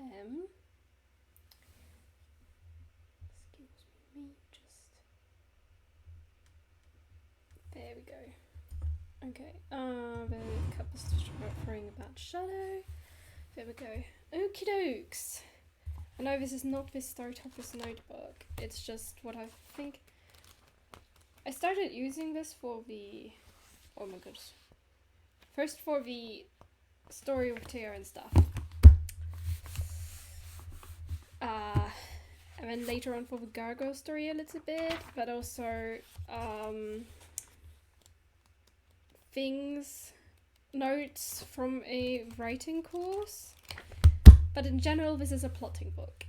am. Excuse me, just. There we go. Okay, the cup is referring about shadow. There we go. Okie dokes. I know this is not the start of this notebook, it's just what I think. I started using this for the. Oh my goodness. First for the story with Tear and stuff. And then later on for the Gargoyle story a little bit, but also notes from a writing course. But in general, this is a plotting book.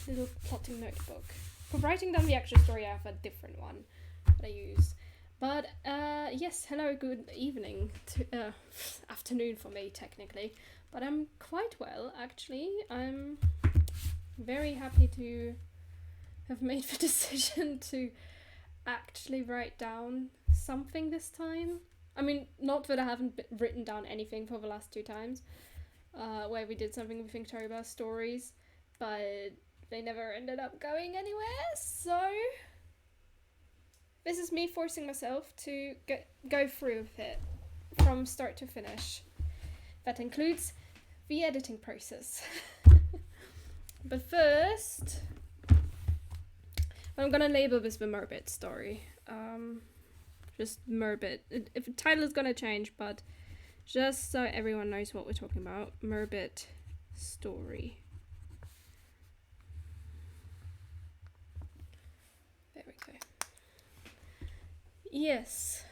Little plotting notebook. For writing down the actual story, I have a different one that I use. But, yes, hello, good evening. Afternoon for me, technically. But I'm quite well, actually. I'm very happy to have made the decision to actually write down something this time. I mean, not that I haven't written down anything for the last 2 times, where we did something with Inktober stories, but they never ended up going anywhere, so this is me forcing myself to go through with it from start to finish. That includes the editing process. But first, I'm gonna label this the Merbit story. Just Merbit. If the title is gonna change, but just so everyone knows what we're talking about. Merbit story. There we go. Yes.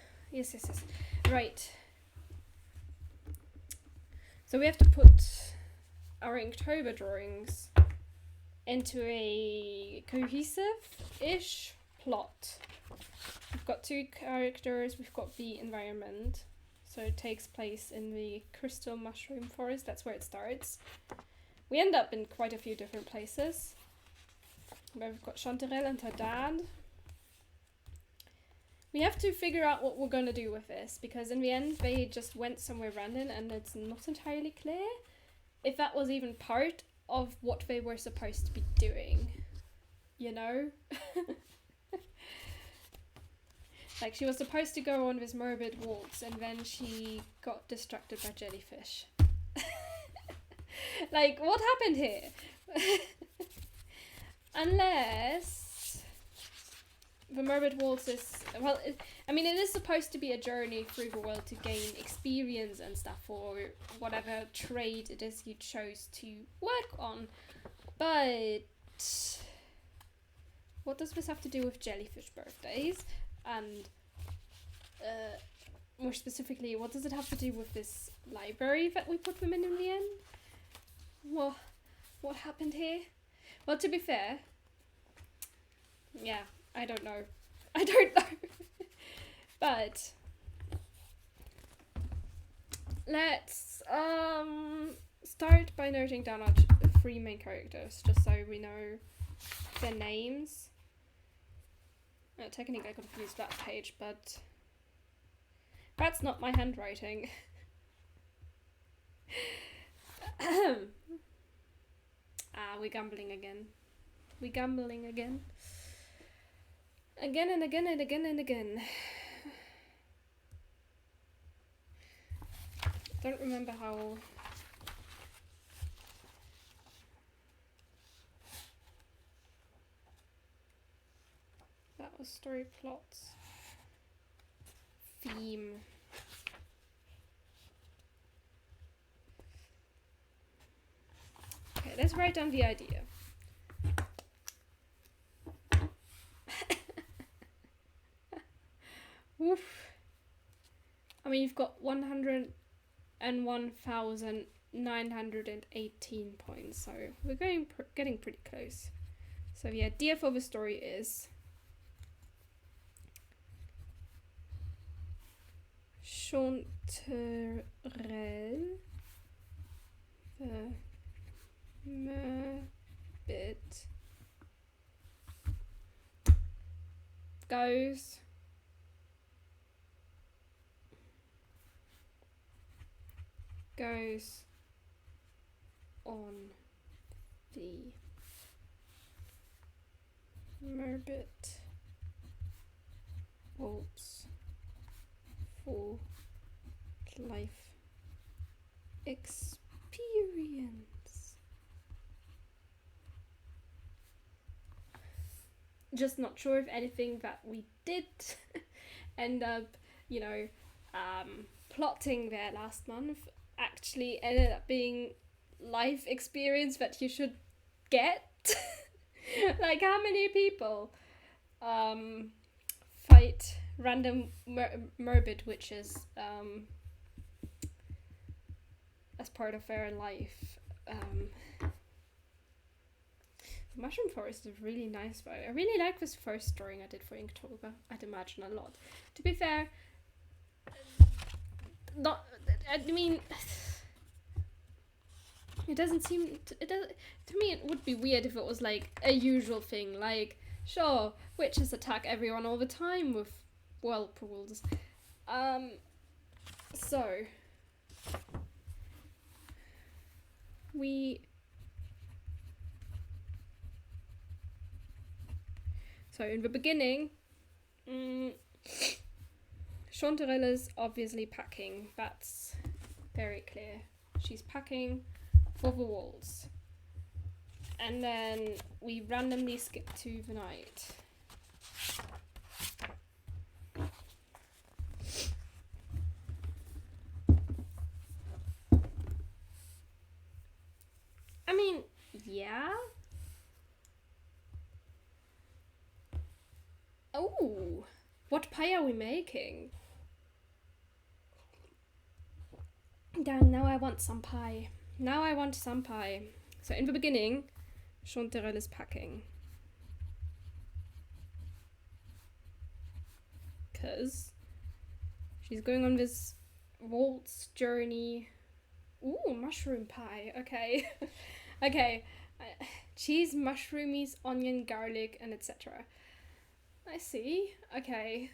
Right. So we have to put our Inktober drawings into a cohesive-ish plot. We've got 2 characters, we've got the environment. So it takes place in the crystal mushroom forest, that's where it starts. We end up in quite a few different places. Where we've got Chanterelle and her dad. We have to figure out what we're gonna do with this, because in the end they just went somewhere random and it's not entirely clear if that was even part of what they were supposed to be doing. You know? Like, she was supposed to go on this Merbit waltz and then she got distracted by jellyfish. Like, what happened here? Unless the Merbit waltz is... Well, it is supposed to be a journey through the world to gain experience and stuff, or whatever trade it is you chose to work on. But what does this have to do with jellyfish birthdays? And more specifically, what does it have to do with this library that we put them in the end? What happened here? Well, to be fair, yeah, I don't know. But let's start by noting down our 3 main characters, just so we know their names. Technically I could have used that page, but that's not my handwriting. We're gambling again. Again and again and again and again. Don't remember how... That was story plots. Theme. Okay, let's write down the idea. Oof. I mean, you've got 101,918 points, so we're getting pretty close. So the idea for the story is Chanterelle the Merbit goes on the Merbit Waltz full life experience. Just not sure if anything that we did end up, plotting there last month actually ended up being life experience that you should get. Like, how many people fight random Merbit witches as part of their life? Mushroom Forest is really nice though. I really like this first drawing I did for Inktober. I'd imagine a lot. To be fair, it doesn't seem to me it would be weird if it was like a usual thing, like, sure, witches attack everyone all the time with whirlpools. So in the beginning, Chanterella's obviously packing. That's very clear. She's packing for the walls. And then we randomly skip to the night. I mean, yeah. Oh, what pie are we making? Damn, now I want some pie. So in the beginning, Chanterelle is packing. Because she's going on this waltz journey. Ooh, mushroom pie. Okay. Okay. Cheese, mushroomies, onion, garlic, and etc. I see. Okay.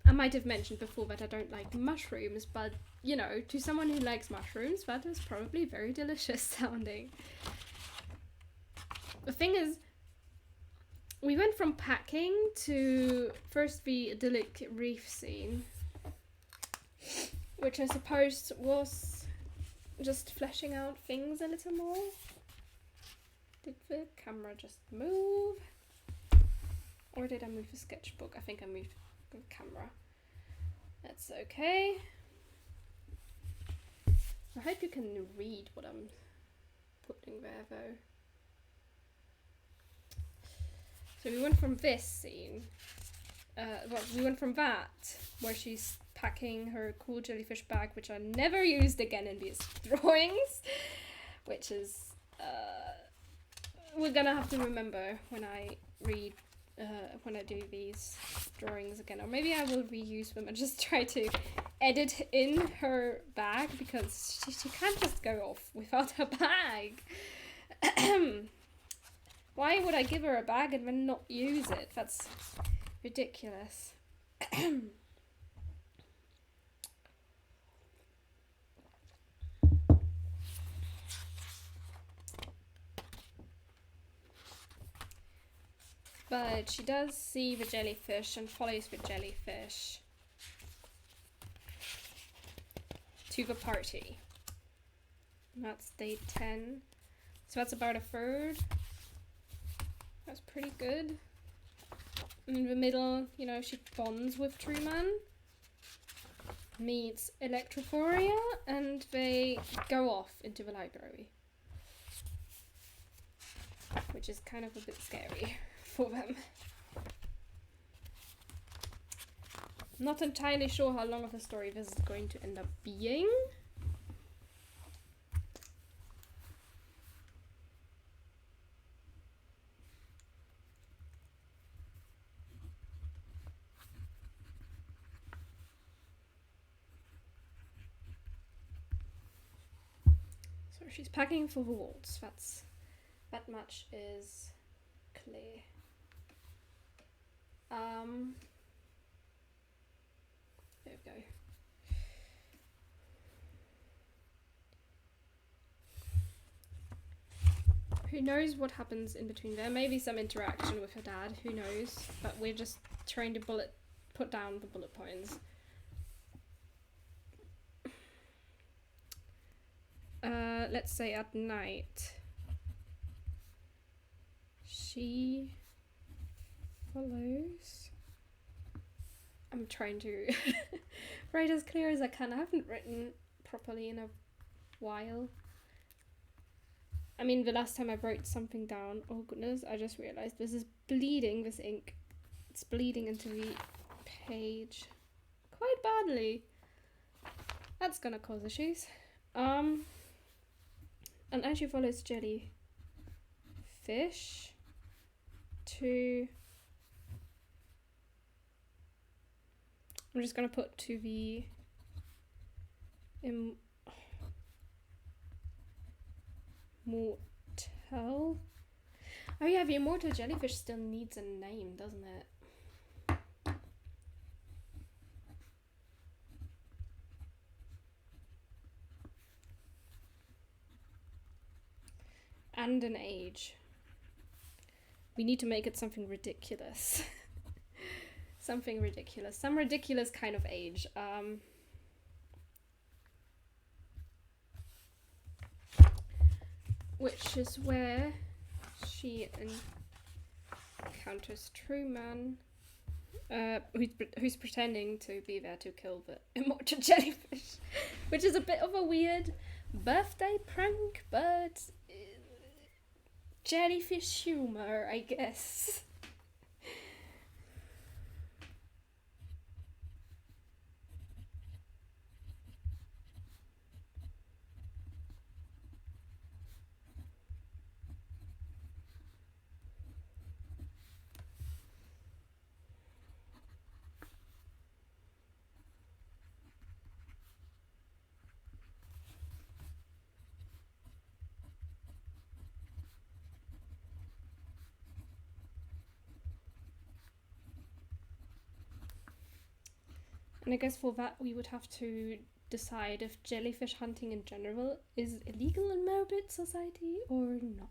I might have mentioned before that I don't like mushrooms, but, to someone who likes mushrooms, that is probably very delicious sounding. The thing is, we went from packing to first the idyllic reef scene, which I suppose was just fleshing out things a little more. Did the camera just move? Or did I move the sketchbook? I think I moved the camera. That's okay. I hope you can read what I'm putting there though. So we went from this scene, we went from that, where she's packing her cool jellyfish bag, which I never used again in these drawings, which is, we're gonna have to remember when I when I do these drawings again, or maybe I will reuse them and just try to edit in her bag, because she can't just go off without her bag. Why would I give her a bag and then not use it? That's ridiculous. But she does see the jellyfish and follows the jellyfish to the party. And that's day 10. So that's about a third. That's pretty good. In the middle, she bonds with Truman, meets Electrophoria, and they go off into the library. Which is kind of a bit scary for them. Not entirely sure how long of a story this is going to end up being. So she's packing for the waltz. That much is clear. There we go. who knows what happens in between there. Maybe some interaction with her dad, who knows, but we're just trying to put down the bullet points. Let's say at night she follows. I'm trying to write as clear as I can. I haven't written properly in a while. I mean, the last time I wrote something down, oh goodness, I just realized this is bleeding, this ink. It's bleeding into the page quite badly. That's gonna cause issues. And as she follows jellyfish to... I'm just gonna put to the... Immortal. Oh yeah, the immortal jellyfish still needs a name, doesn't it? And an age. We need to make it something ridiculous. Something ridiculous. Some ridiculous kind of age. Which is where she encounters Truman, who's pretending to be there to kill the immortal jellyfish, which is a bit of a weird birthday prank, but jellyfish humor, I guess. And I guess for that we would have to decide if jellyfish hunting in general is illegal in Merbit society or not.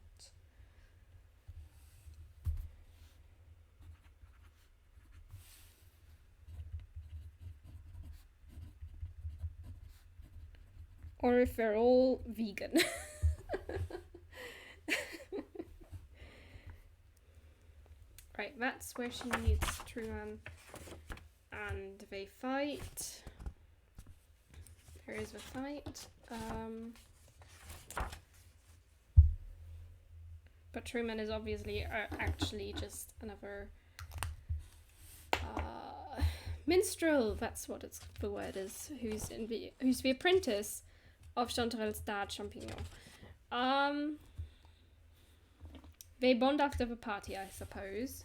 Or if they're all vegan. Right, that's where she meets Truman. And they fight. There is a fight. But Truman is obviously actually just another minstrel. That's what the word is. Who's the apprentice of Chanterelle's dad, Champignon. They bond after the party, I suppose.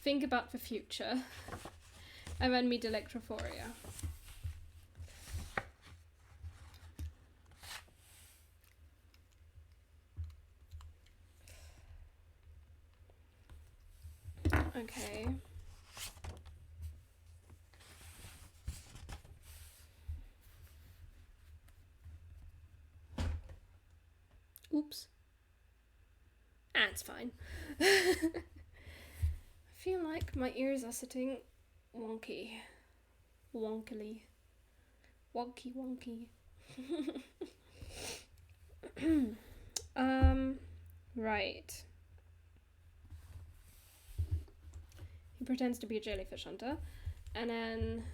Think about the future. And then meet Electrophoria. Okay. Oops. Ah, it's fine. I feel like my ears are sitting wonkily. Wonky. Right. He pretends to be a jellyfish hunter, and then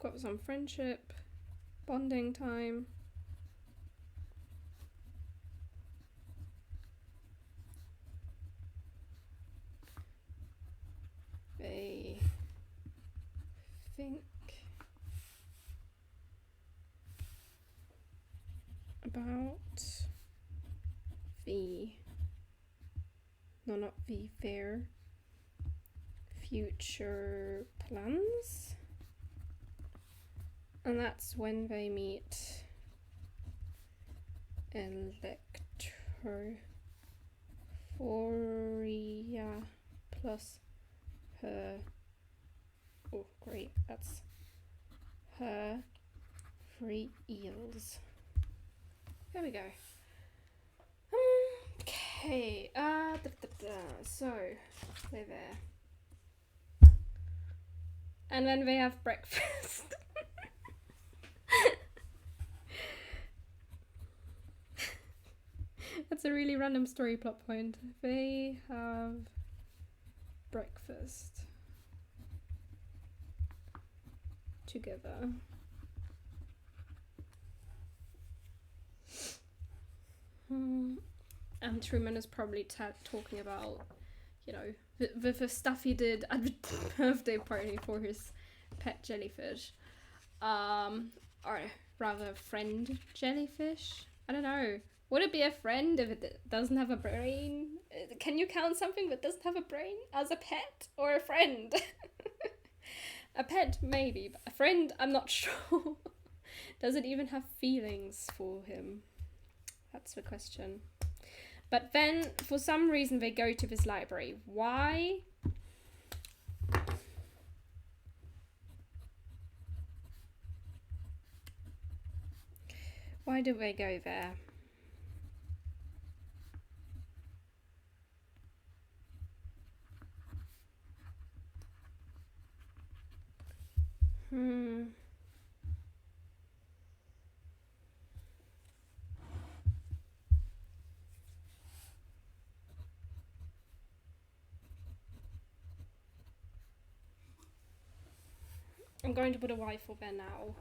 got some friendship, bonding time. They think about their future plans, and that's when they meet Electrophoria plus her, oh great, that's her free eels. There we go. Okay, so we're there. And then they have breakfast. That's a really random story plot point. They have breakfast together. And Truman is probably talking about, you know, the stuff he did at the birthday party for his pet jellyfish. Or rather, friend jellyfish? I don't know. Would it be a friend if it doesn't have a brain? Can you count something that doesn't have a brain as a pet or a friend? A pet, maybe, but a friend, I'm not sure. Does it even have feelings for him? That's the question. But then, for some reason, they go to this library. Why? Why do they go there? I'm going to put a rifle there now.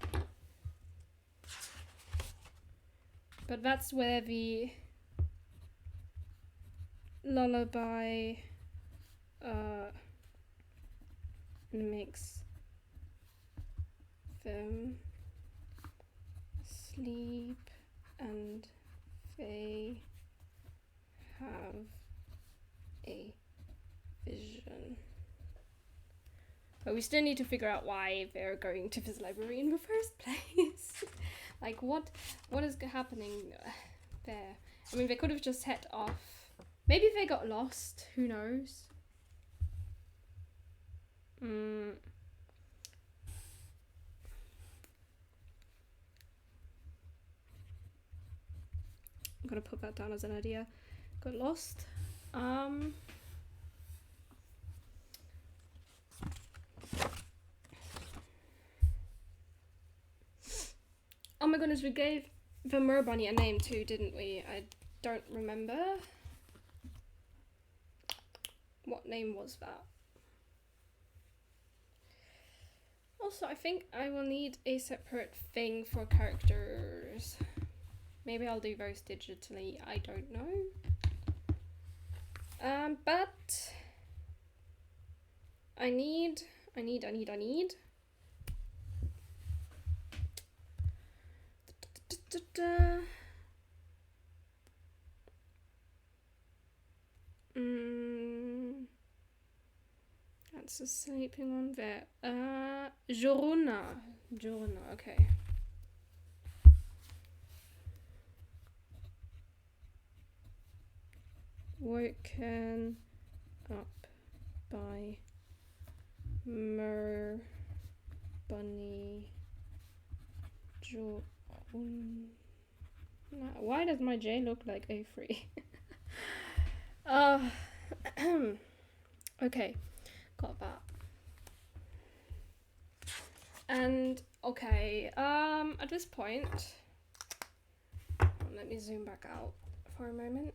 But that's where the lullaby makes them sleep and they have a vision. But we still need to figure out why they're going to this library in the first place. Like, what is happening there? I mean, they could have just head off. Maybe they got lost. Who knows? I'm gonna put that down as an idea. Got lost. Oh my goodness, we gave the Merbunny a name too, didn't we? I don't remember. What name was that? Also, I think I will need a separate thing for characters. Maybe I'll do those digitally, I don't know. But I need that's a sleeping one there. Joruna, okay. Woken up by Merbunny Joruna. Why does my J look like A3? Okay, got that. And okay, at this point, let me zoom back out for a moment.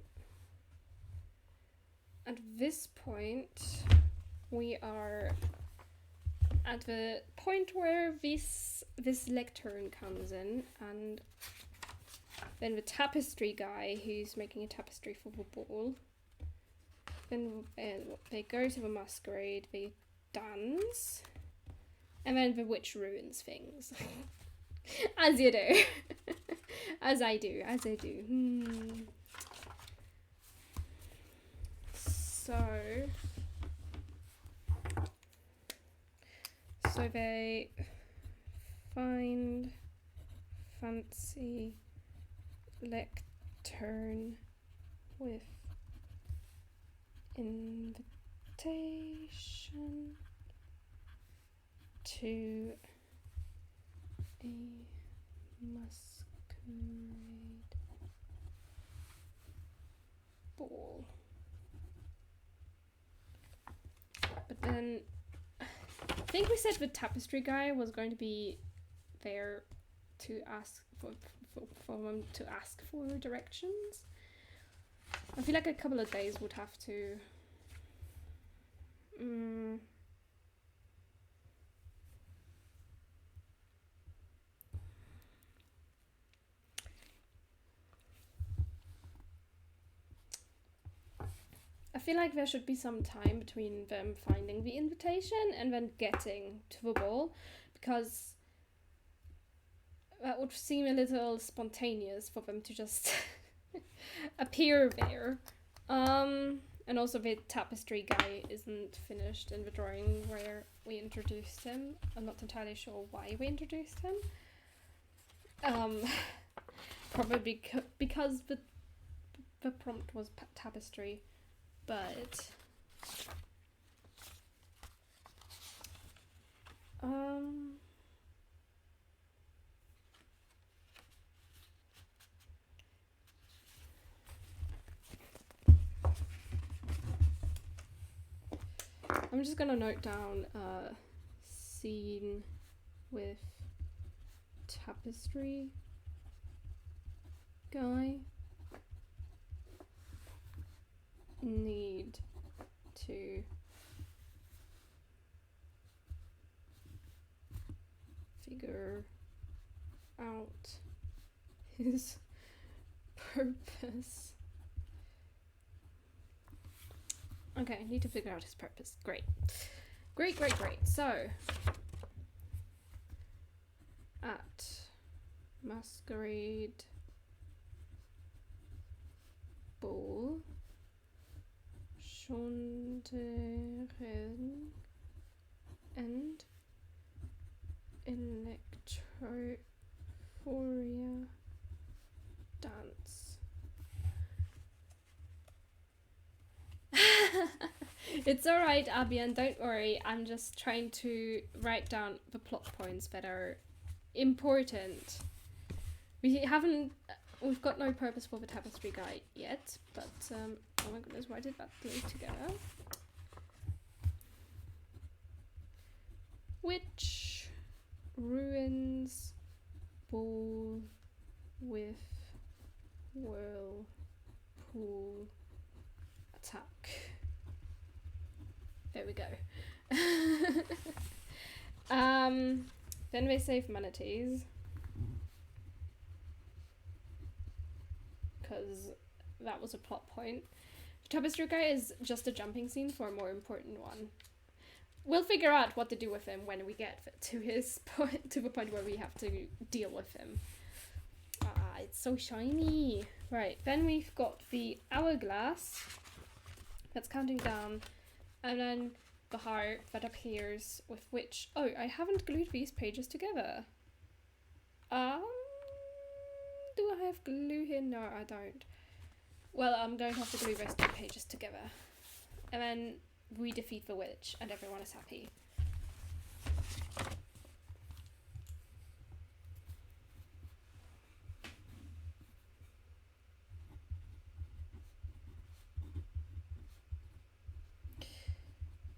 At this point, we are at the point where this lectern comes in, and then the tapestry guy who's making a tapestry for the ball. Then they go to the masquerade, they dance, and then the witch ruins things. As you do. As I do. So they find fancy lectern with invitation to a masquerade ball. But then I think we said the tapestry guy was going to be there to ask for them to ask for directions. I feel like a couple of days would have to I feel like there should be some time between them finding the invitation and then getting to the ball, because that would seem a little spontaneous for them to just appear there. And also the tapestry guy isn't finished in the drawing where we introduced him. I'm not entirely sure why we introduced him. Probably because the prompt was tapestry, but I'm just gonna note down scene with tapestry guy need to figure out his purpose. Okay, need to figure out his purpose. Great. So, at masquerade ball, Schonderen and Electrophoria dance. It's alright, Abian, don't worry. I'm just trying to write down the plot points that are important. We've got no purpose for the tapestry guy yet, but oh my goodness, why did that glue together? Which ruins ball with whirlpool attack. There we go. Then they save manatees, because that was a plot point. The tapestry guy is just a jumping scene for a more important one. We'll figure out what to do with him when we get to his point, to the point where we have to deal with him. Ah, it's so shiny. Right, then we've got the hourglass that's counting down, and then the heart that appears, with which... Oh, I haven't glued these pages together. Do I have glue here? No, I don't. Well, I'm going to have to glue those two pages together. And then we defeat the witch, and everyone is happy.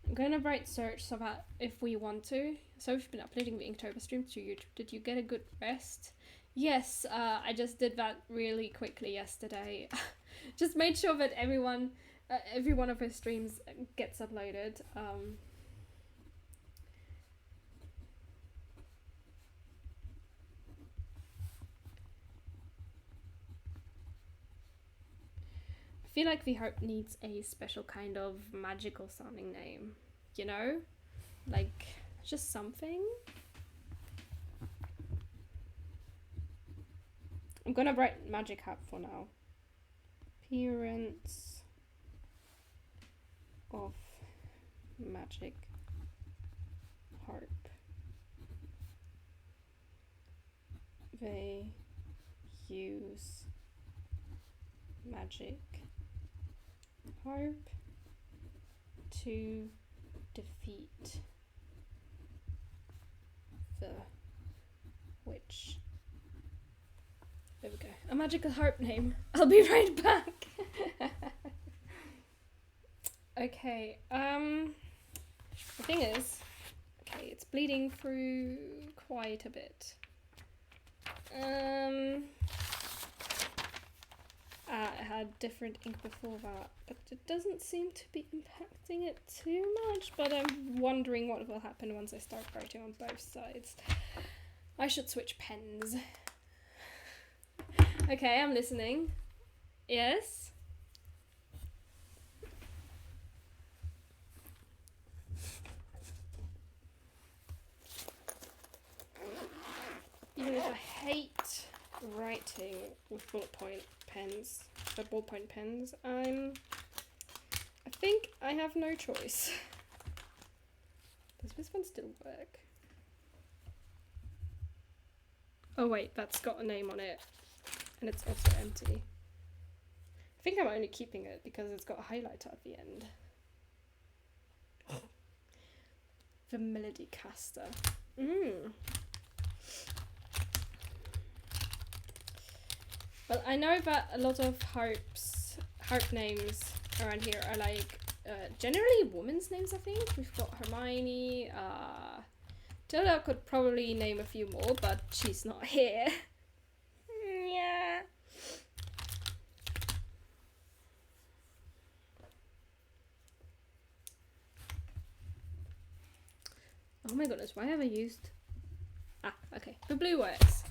I'm gonna write search so that if we want to. So we've been uploading the Inktober stream to YouTube. Did you get a good rest? Yes, I just did that really quickly yesterday. Just made sure that every one of her streams gets uploaded. I feel like the heart needs a special kind of magical sounding name, you know? Like, just something. I'm gonna write magic hat for now. Appearance of magic harp. They use magic harp to defeat the Twitch. There we go. A magical harp name. I'll be right back. Okay, the thing is, okay, it's bleeding through quite a bit. I had different ink before that, but it doesn't seem to be impacting it too much, but I'm wondering what will happen once I start writing on both sides. I should switch pens. Okay, I'm listening. Yes? Even if I hate writing with ballpoint pens, I think I have no choice. Does this one still work? Oh wait, that's got a name on it, and it's also empty. I think I'm only keeping it because it's got a highlighter at the end. The Melody Caster. Well, I know that a lot of harp names around here are like generally women's names, I think. We've got Hermione, Tilda could probably name a few more, but she's not here. Yeah. Oh my goodness, why have I used... Ah, okay. The blue works.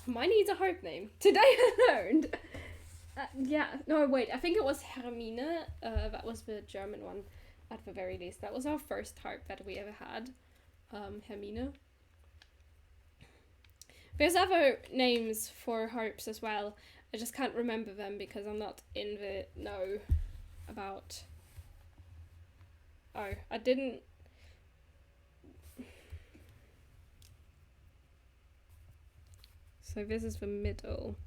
Mine needs a harp name. Today I learned. Yeah, no, wait, I think it was Hermine. That was the German one, at the very least. That was our first harp that we ever had. Hermine. There's other names for harps as well. I just can't remember them because I'm not in the know about... Oh, I didn't... So this is the middle.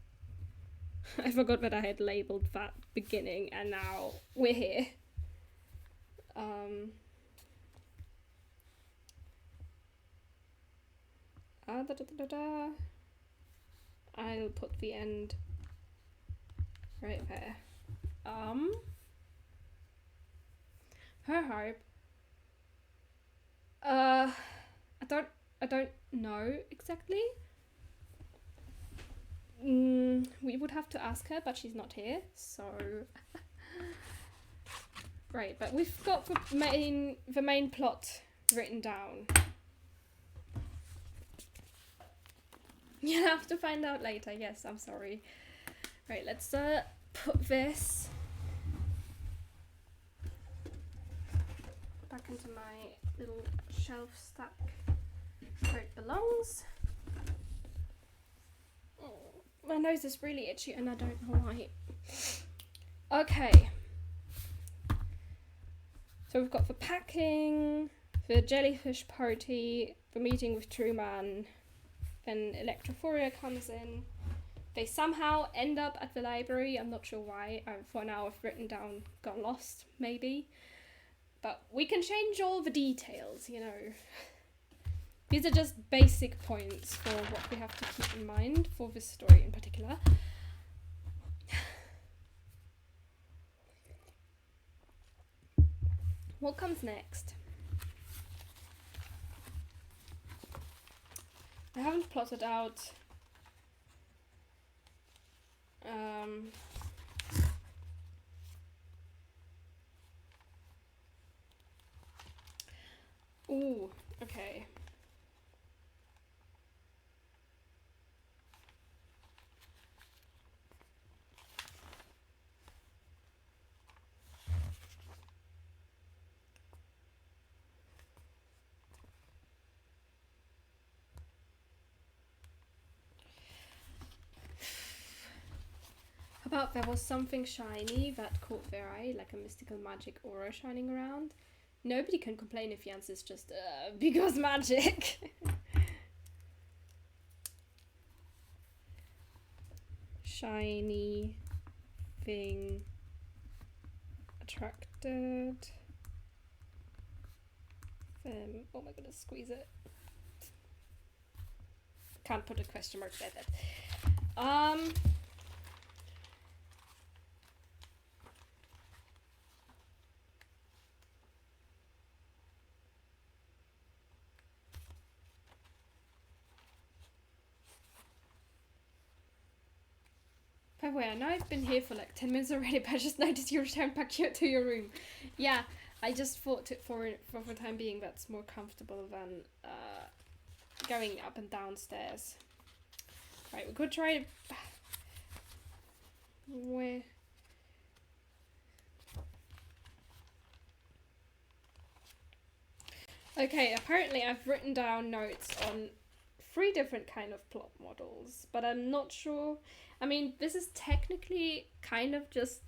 I forgot that I had labelled that beginning and now we're here. I'll put the end right there. Her harp. I don't know exactly. We would have to ask her, but she's not here, so... Right, but we've got the main plot written down. You'll have to find out later, yes, I'm sorry. Right, let's put this back into my little shelf stack where it belongs. My nose is really itchy and I don't know why. Okay. So we've got the packing, the jellyfish party, the meeting with Truman, then Electrophoria comes in. They somehow end up at the library, I'm not sure why. For now I've written down got lost, maybe. But we can change all the details, you know. These are just basic points for what we have to keep in mind for this story in particular. What comes next? I haven't plotted out ooh, okay. About there was something shiny that caught their eye, like a mystical magic aura shining around. Nobody can complain if the answer is just, because magic. Shiny thing attracted them. Oh my goodness, squeeze it. can't put a question mark with it. By the way, I know I've been here for like 10 minutes already, but I just noticed you returned back here to your room. Yeah, I just thought it for the time being that's more comfortable than going up and downstairs. Right, we could try where. Okay, apparently I've written down notes on 3 different kind of plot models, but I'm not sure. I mean, this is technically kind of just...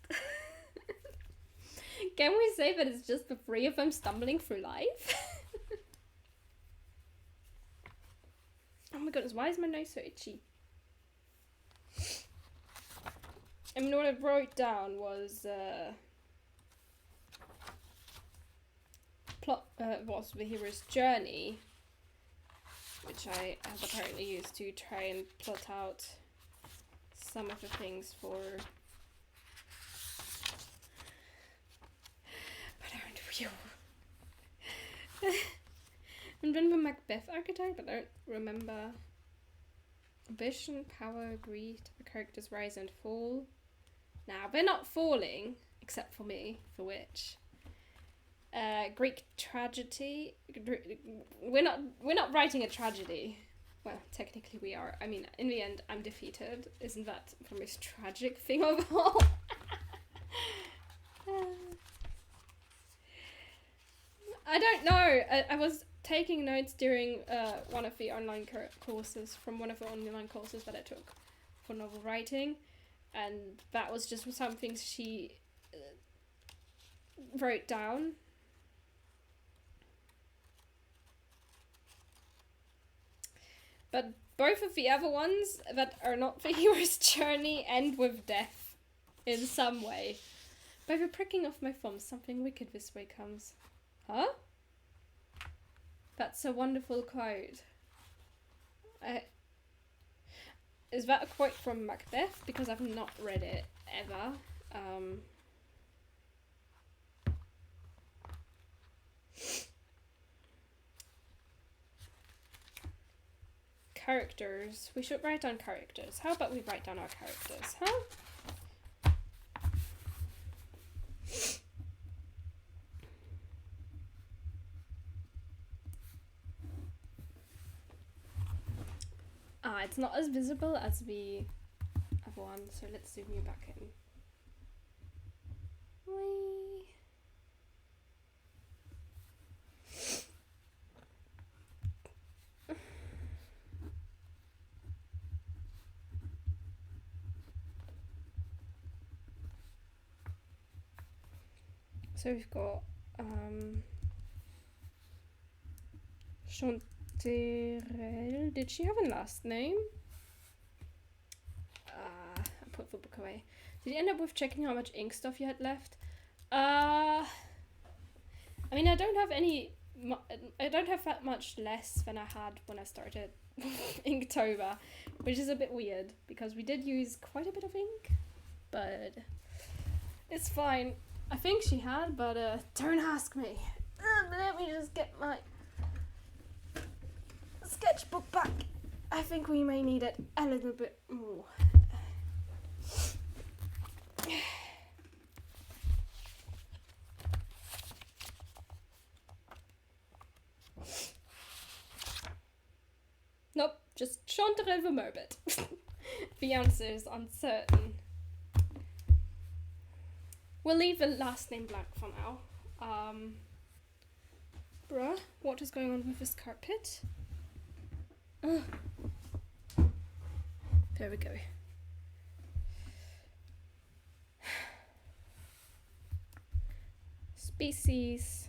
Can we say that it's just the 3 of them stumbling through life? Oh my goodness, why is my nose so itchy? I mean, what I wrote down was was the hero's journey, which I have apparently used to try and plot out some of the things for... But aren't we all? And then the Macbeth archetype, I don't remember. Ambition, power, greed, the characters rise and fall. Now, they're not falling, except for me, the witch. Greek tragedy. We're not writing a tragedy. Well, technically we are. I mean, in the end, I'm defeated. Isn't that the most tragic thing of all? I don't know. I was taking notes during one of the online courses, from one of the online courses that I took for novel writing, and that was just some things she wrote down. But both of the other ones that are not the hero's journey end with death in some way. By the pricking of my thumb, something wicked this way comes. Huh? That's a wonderful quote. Is that a quote from Macbeth? Because I've not read it ever. Characters. We should write down characters. How about we write down our characters, huh? It's not as visible as the other one, so let's zoom you back in. Whee. So we've got Chanterelle. Did she have a last name? I put the book away. Did you end up with checking how much ink stuff you had left? I mean, I don't have that much less than I had when I started Inktober, which is a bit weird because we did use quite a bit of ink, but it's fine. I think she had, but don't ask me. Let me just get my sketchbook back. I think we may need it a little bit more. Nope, just Inktober Merbit. The answer is uncertain. We'll leave the last name blank for now. Bruh, what is going on with this carpet? There we go. Species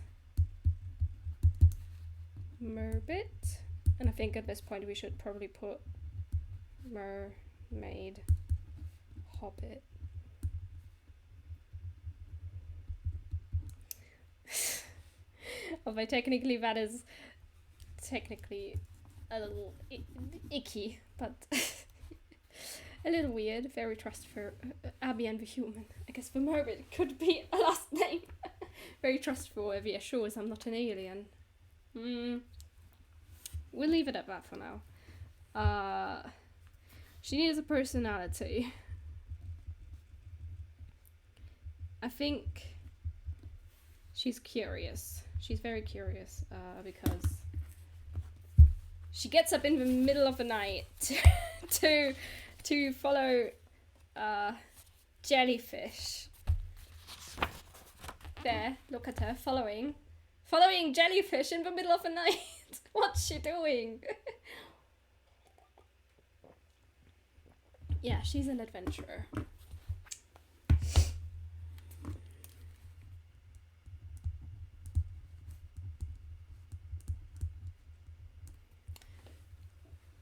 Merbit. And I think at this point we should probably put mermaid hobbit. Although technically that is technically a little icky, but a little weird. Very trustful. Abby and the human. I guess the Merbit could be a last name. Very trustful, reassures I'm not an alien. We'll leave it at that for now. She needs a personality. I think she's curious. She's very curious, because she gets up in the middle of the night to follow jellyfish. There, look at her following jellyfish in the middle of the night. What's she doing? Yeah, she's an adventurer.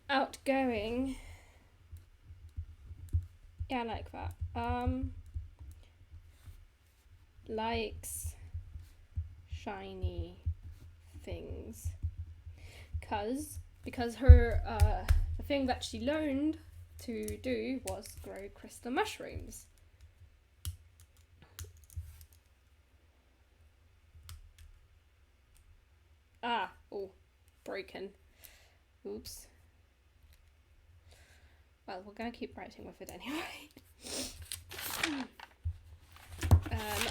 Outgoing. Yeah, I like that. Likes shiny things. Because her the thing that she learned to do was grow crystal mushrooms. Broken. Oops. Well, we're gonna keep writing with it anyway.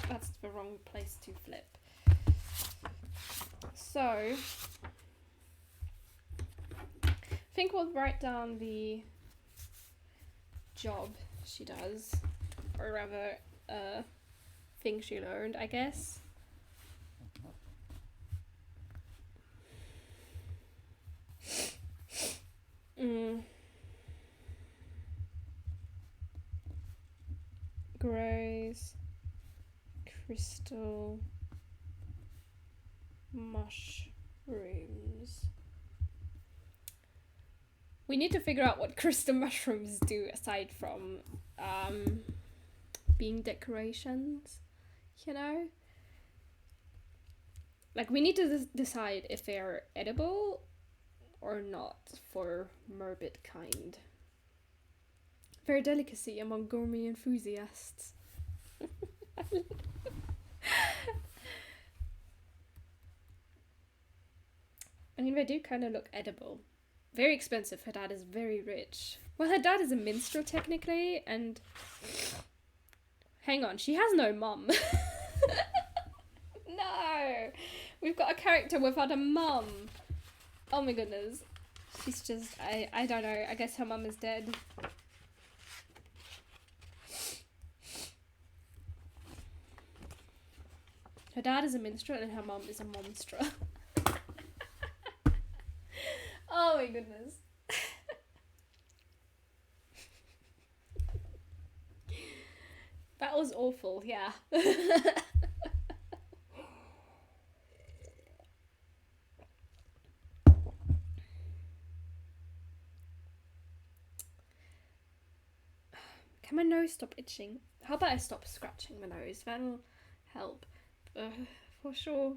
That's the wrong place to flip. So, I think we'll write down the job she does, or rather, thing she learned, I guess. Grows crystal mushrooms. We need to figure out what crystal mushrooms do aside from being decorations, you know? Like, we need to decide if they're edible or not for Merbit kind. Very delicacy among gourmet enthusiasts. I mean, they do kind of look edible. Very expensive. Her dad is very rich. Well, her dad is a minstrel technically, and hang on, she has no mum. No, we've got a character without a mum. Oh my goodness. She's just, I don't know. I guess her mum is dead. Her dad is a minstrel and her mum is a monster. Oh my goodness. That was awful, yeah. Can my nose stop itching? How about I stop scratching my nose? That'll help. For sure.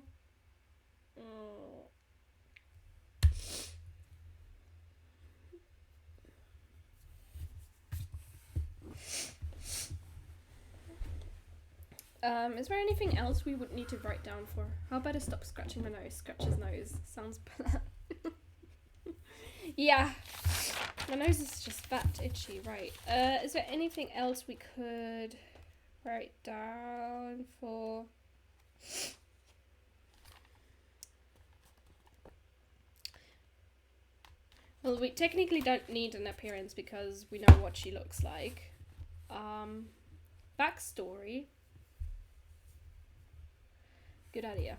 Is there anything else we would need to write down for? How about I stop scratching my nose? Scratch his nose. Sounds bad. Yeah. My nose is just that itchy, right. Is there anything else we could write down for... Well, we technically don't need an appearance because we know what she looks like. Backstory. Good idea.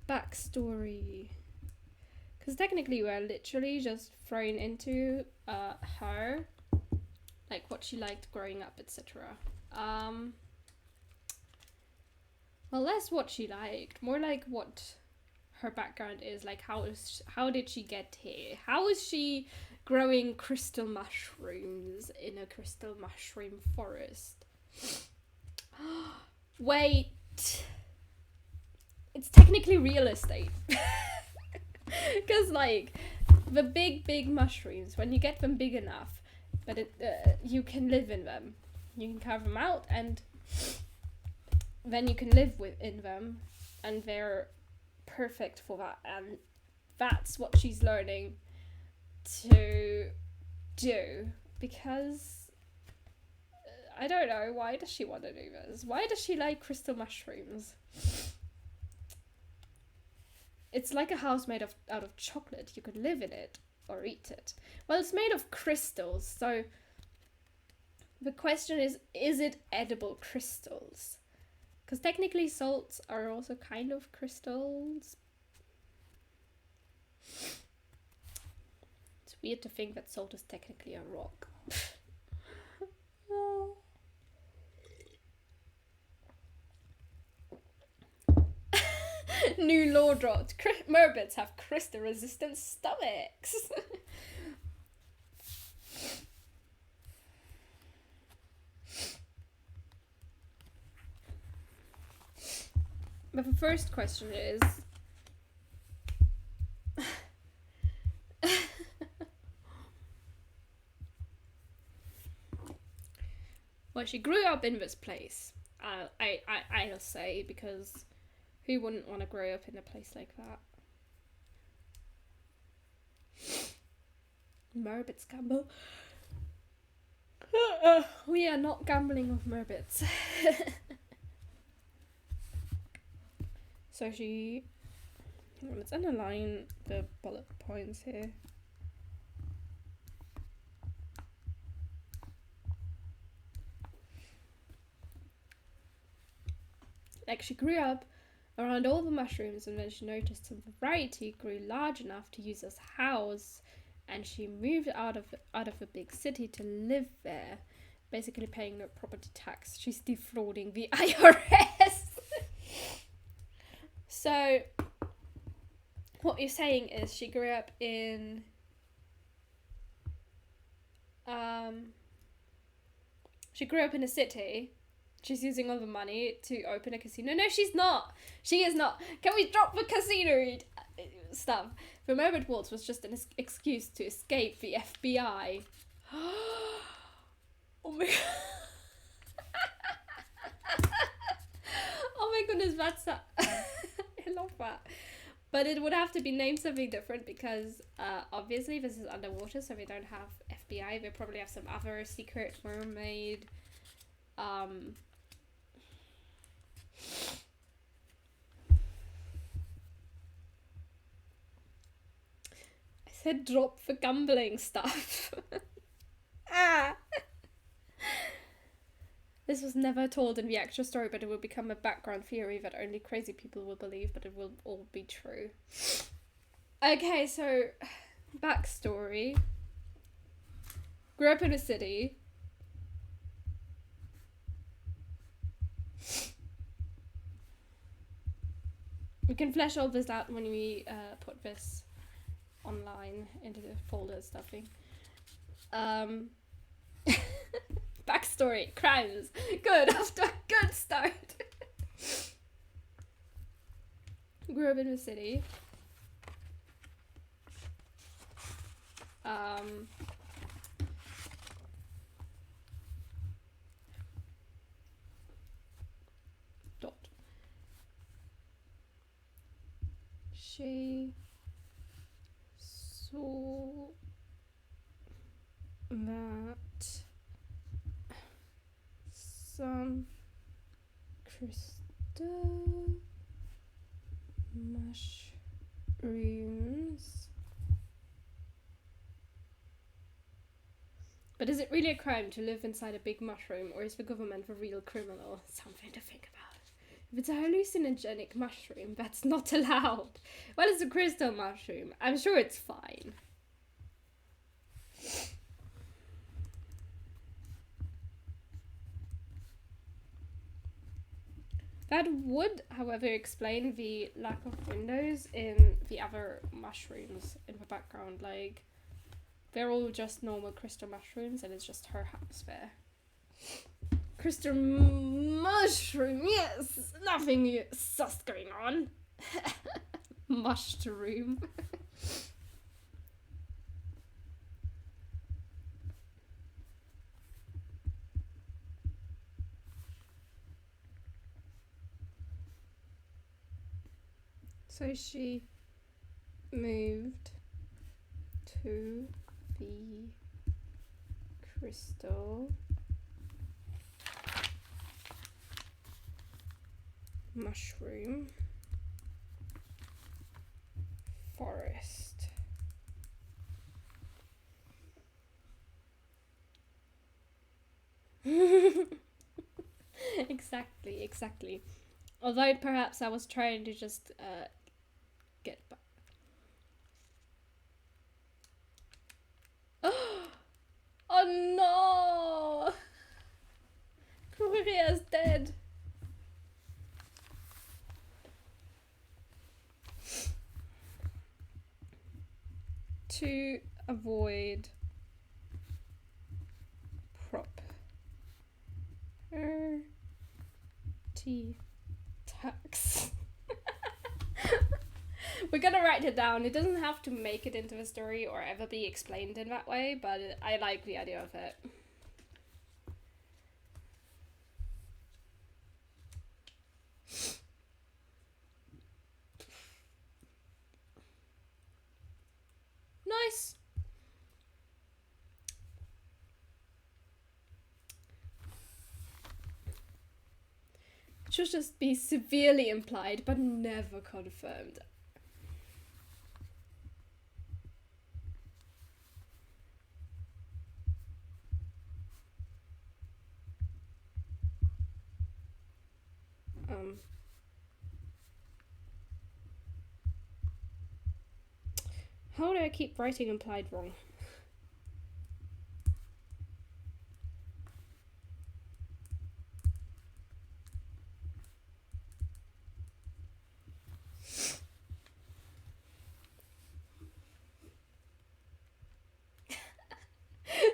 Backstory. Because technically we're literally just thrown into her, like what she liked growing up, etc. Well, less what she liked, more like what her background is, like how did she get here? How is she growing crystal mushrooms in a crystal mushroom forest? Wait, it's technically real estate. Because, like, the big mushrooms, when you get them big enough, but you can live in them. You can carve them out, and then you can live within them, and they're perfect for that. And that's what she's learning to do, because I don't know, why does she want to do this? Why does she like crystal mushrooms? It's like a house made out of chocolate. You could live in it or eat it. Well, it's made of crystals, so the question is it edible crystals? Because technically salts are also kind of crystals. It's weird to think that salt is technically a rock. New law dropped. Merbits have crystal-resistant stomachs. But the first question is... well, she grew up in this place. I'll say, because who wouldn't want to grow up in a place like that? Merbits gamble. We are not gambling with Merbits. So she... let's underline the bullet points here. Like, she grew up around all the mushrooms, and then she noticed some variety grew large enough to use as a house, and she moved out of a big city to live there, basically paying no property tax. She's defrauding the IRS. So what you're saying is she grew up in a city. She's using all the money to open a casino. No, she's not. She is not. Can we drop the casino stuff? The Merbit Waltz was just an excuse to escape the FBI. Oh my god. Oh my goodness, that's that. I love that. But it would have to be named something different, because obviously this is underwater, so they don't have FBI. They probably have some other secret mermaid. I said drop the gambling stuff. This was never told in the actual story, but it will become a background theory that only crazy people will believe, but it will all be true. Okay, so backstory. Grew up in a city. We can flesh all this out when we put this online into the folder stuffing. Backstory, crimes. Good, after a good start. Grew up in a city. She saw that some crystal mushrooms. But is it really a crime to live inside a big mushroom, or is the government the real criminal? Something to think about. If it's a hallucinogenic mushroom, that's not allowed. Well, it's a crystal mushroom. I'm sure it's fine. That would, however, explain the lack of windows in the other mushrooms in the background. Like, they're all just normal crystal mushrooms, and it's just her house there. Crystal mushroom, yes! Nothing sus going on. Mushroom. So she moved to the crystal mushroom forest. Exactly. Although perhaps I was trying to just get back. Oh no! Kuria's dead. To avoid property tax. We're gonna write it down. It doesn't have to make it into a story or ever be explained in that way, but I like the idea of it. Nice. It should just be severely implied, but never confirmed. How do I keep writing implied wrong?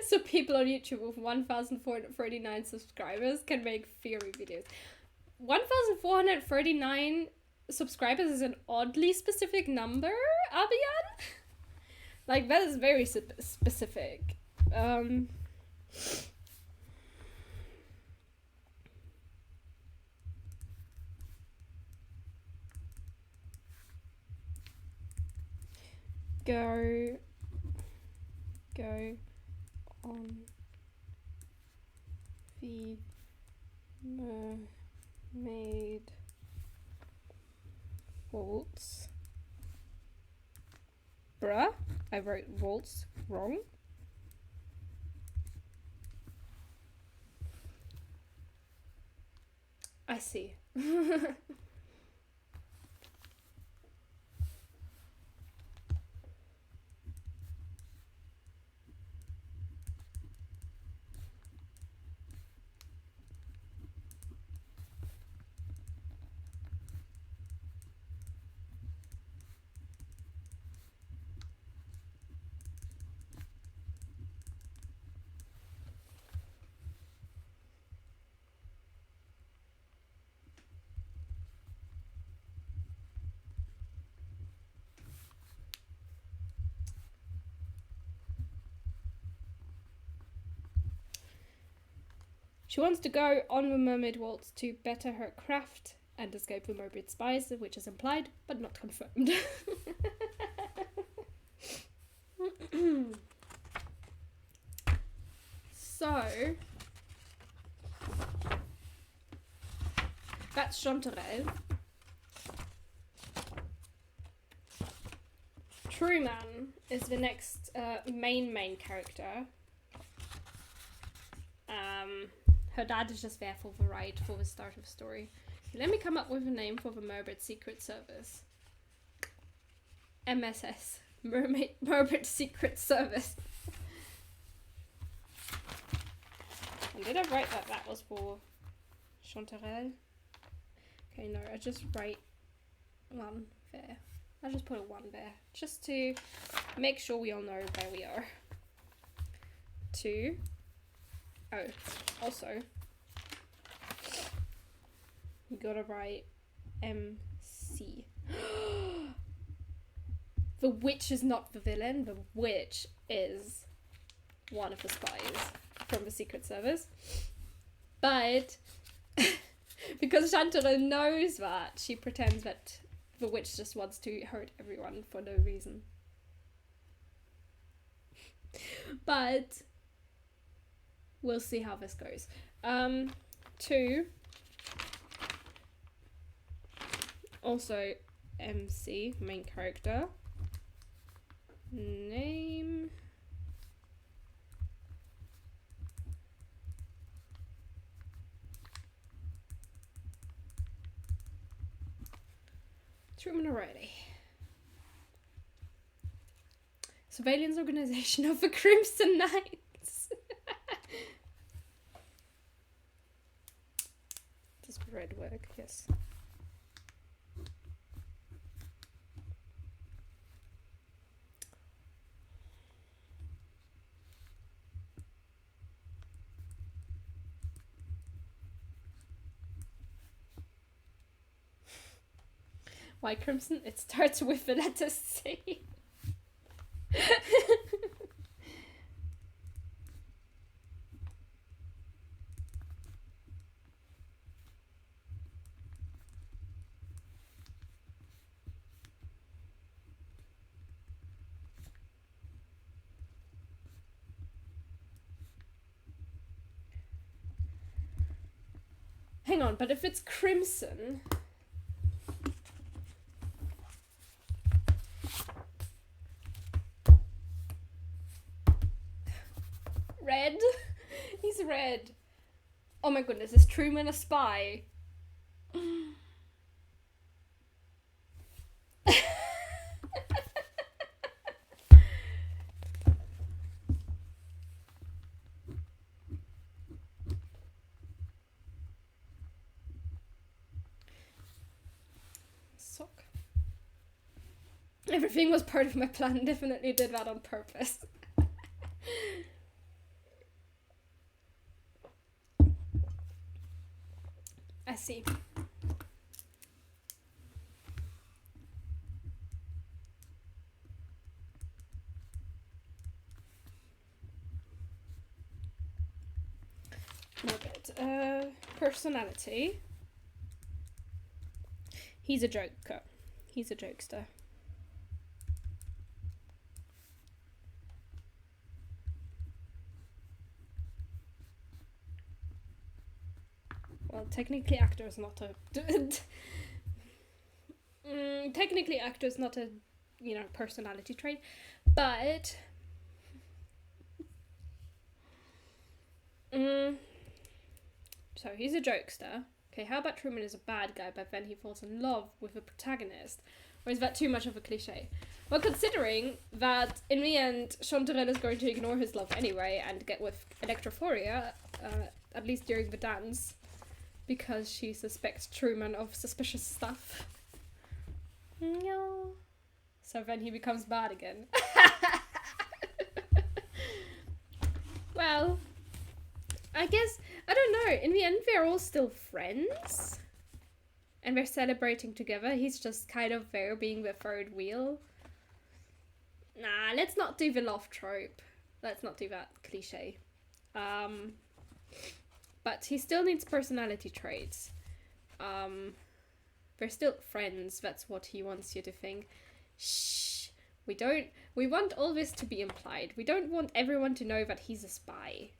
So people on YouTube with 1,439 subscribers can make theory videos. 1,439 subscribers is an oddly specific number, Abian? Like, that is very specific. Go on the mermaid waltz. Bruh, I wrote waltz wrong. I see. She wants to go on the mermaid waltz to better her craft and escape the mermaid spies, which is implied but not confirmed. So that's Chanterelle. Truman is the next main character. Her dad is just there for the ride, for the start of the story. Let me come up with a name for the Merbit Secret Service. MSS. Merbit Secret Service. And did I write that was for Chanterelle? Okay, no, I just write one there. I just put a 1 there, just to make sure we all know where we are. 2. Oh, also, you gotta write MC. The witch is not the villain, the witch is one of the spies from the Secret Service. But because Chanterelle knows that, she pretends that the witch just wants to hurt everyone for no reason. But we'll see how this goes. 2. Also MC, main character. Name. Truman O'Reilly. Surveillance organization of the Crimson Knights. Does red work? Yes. Why Crimson? It starts with the letter C. Hang on, but if it's Crimson... Red? He's red. Oh my goodness, is Truman a spy? Sock. Everything was part of my plan. Definitely did that on purpose. I see. Merbit. Personality. He's a joker. He's a jokester. Well, technically actor is not a... technically actor is not a, you know, personality trait, but... So, he's a jokester. Okay, how about Truman is a bad guy, but then he falls in love with the protagonist? Or is that too much of a cliche? Well, considering that in the end, Chanterelle is going to ignore his love anyway and get with Electrophoria, at least during the dance, because she suspects Truman of suspicious stuff. No. So then he becomes bad again. Well, I guess, I don't know, in the end they're all still friends. And they're celebrating together. He's just kind of there being the third wheel. Nah, let's not do the love trope. Let's not do that cliche. But he still needs personality traits. They're still friends, that's what he wants you to think. Shh. We want all this to be implied. We don't want everyone to know that he's a spy.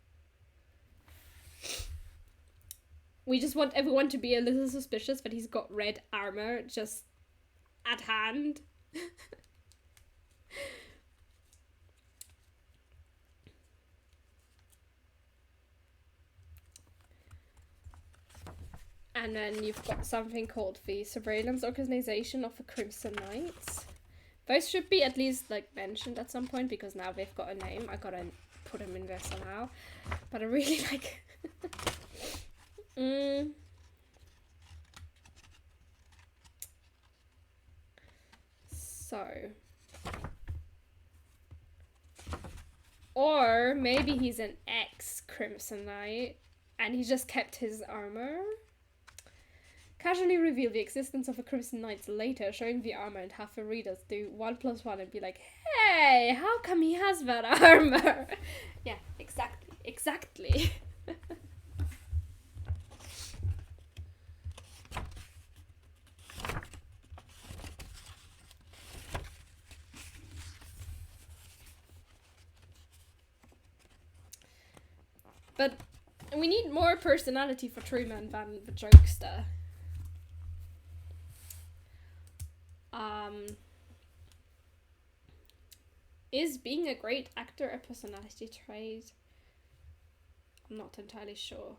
We just want everyone to be a little suspicious that he's got red armor just at hand. And then you've got something called the Surveillance Organization of the Crimson Knights. Those should be at least like mentioned at some point because now they've got a name. I gotta put them in there somehow. But I really like... So... Or maybe he's an ex-Crimson Knight and he just kept his armor. Casually reveal the existence of a Crimson Knight later, showing the armor and have the readers do 1 + 1 and be like, hey, how come he has that armor? Yeah, exactly. But we need more personality for Truman than the jokester. Is being a great actor a personality trait? I'm not entirely sure.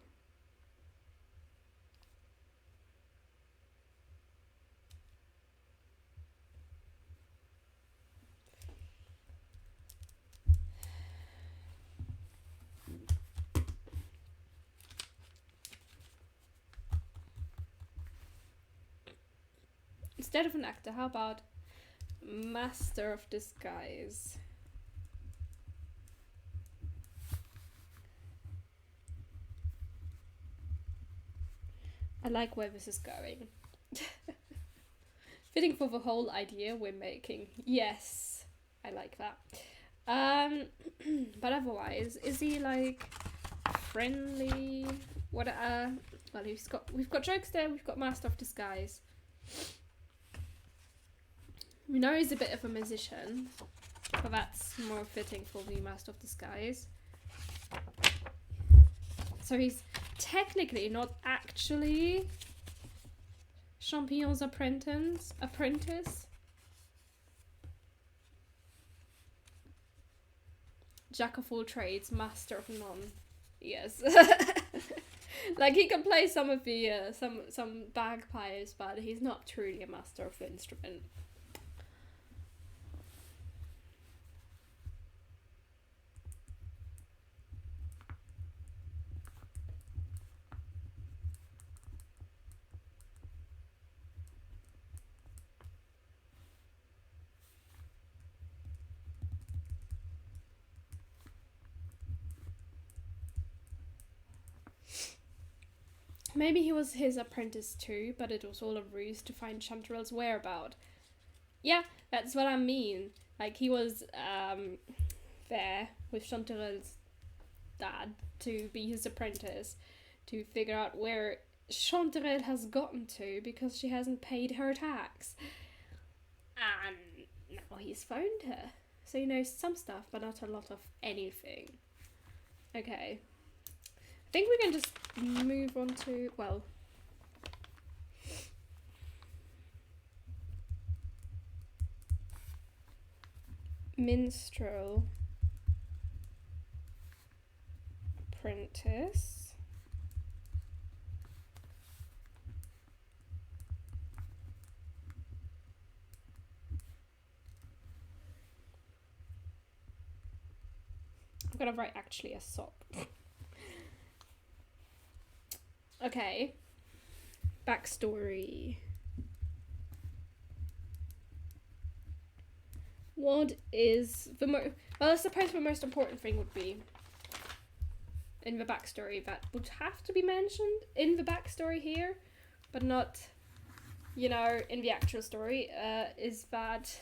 Instead of an actor, how about master of disguise? I like where this is going. Fitting for the whole idea we're making. Yes, I like that. But otherwise, is he like friendly? What? Well, we've got jokes there. We've got master of disguise. We know he's a bit of a musician, but that's more fitting for the master of disguise. So he's technically not actually Champion's apprentice. Jack of all trades, master of none. Yes. Like he can play some of the some bagpipes, but he's not truly a master of the instrument. Maybe he was his apprentice too, but it was all a ruse to find Chanterelle's whereabouts. Yeah, that's what I mean. Like, he was there with Chanterelle's dad to be his apprentice, to figure out where Chanterelle has gotten to because she hasn't paid her tax. And now he's found her. So he knows some stuff, but not a lot of anything. Okay. I think we can just move on to, well, minstrel apprentice. I'm gonna write actually a sock. Okay. Backstory. What is the well, I suppose the most important thing would be in the backstory that would have to be mentioned in the backstory here, but not, you know, in the actual story, is that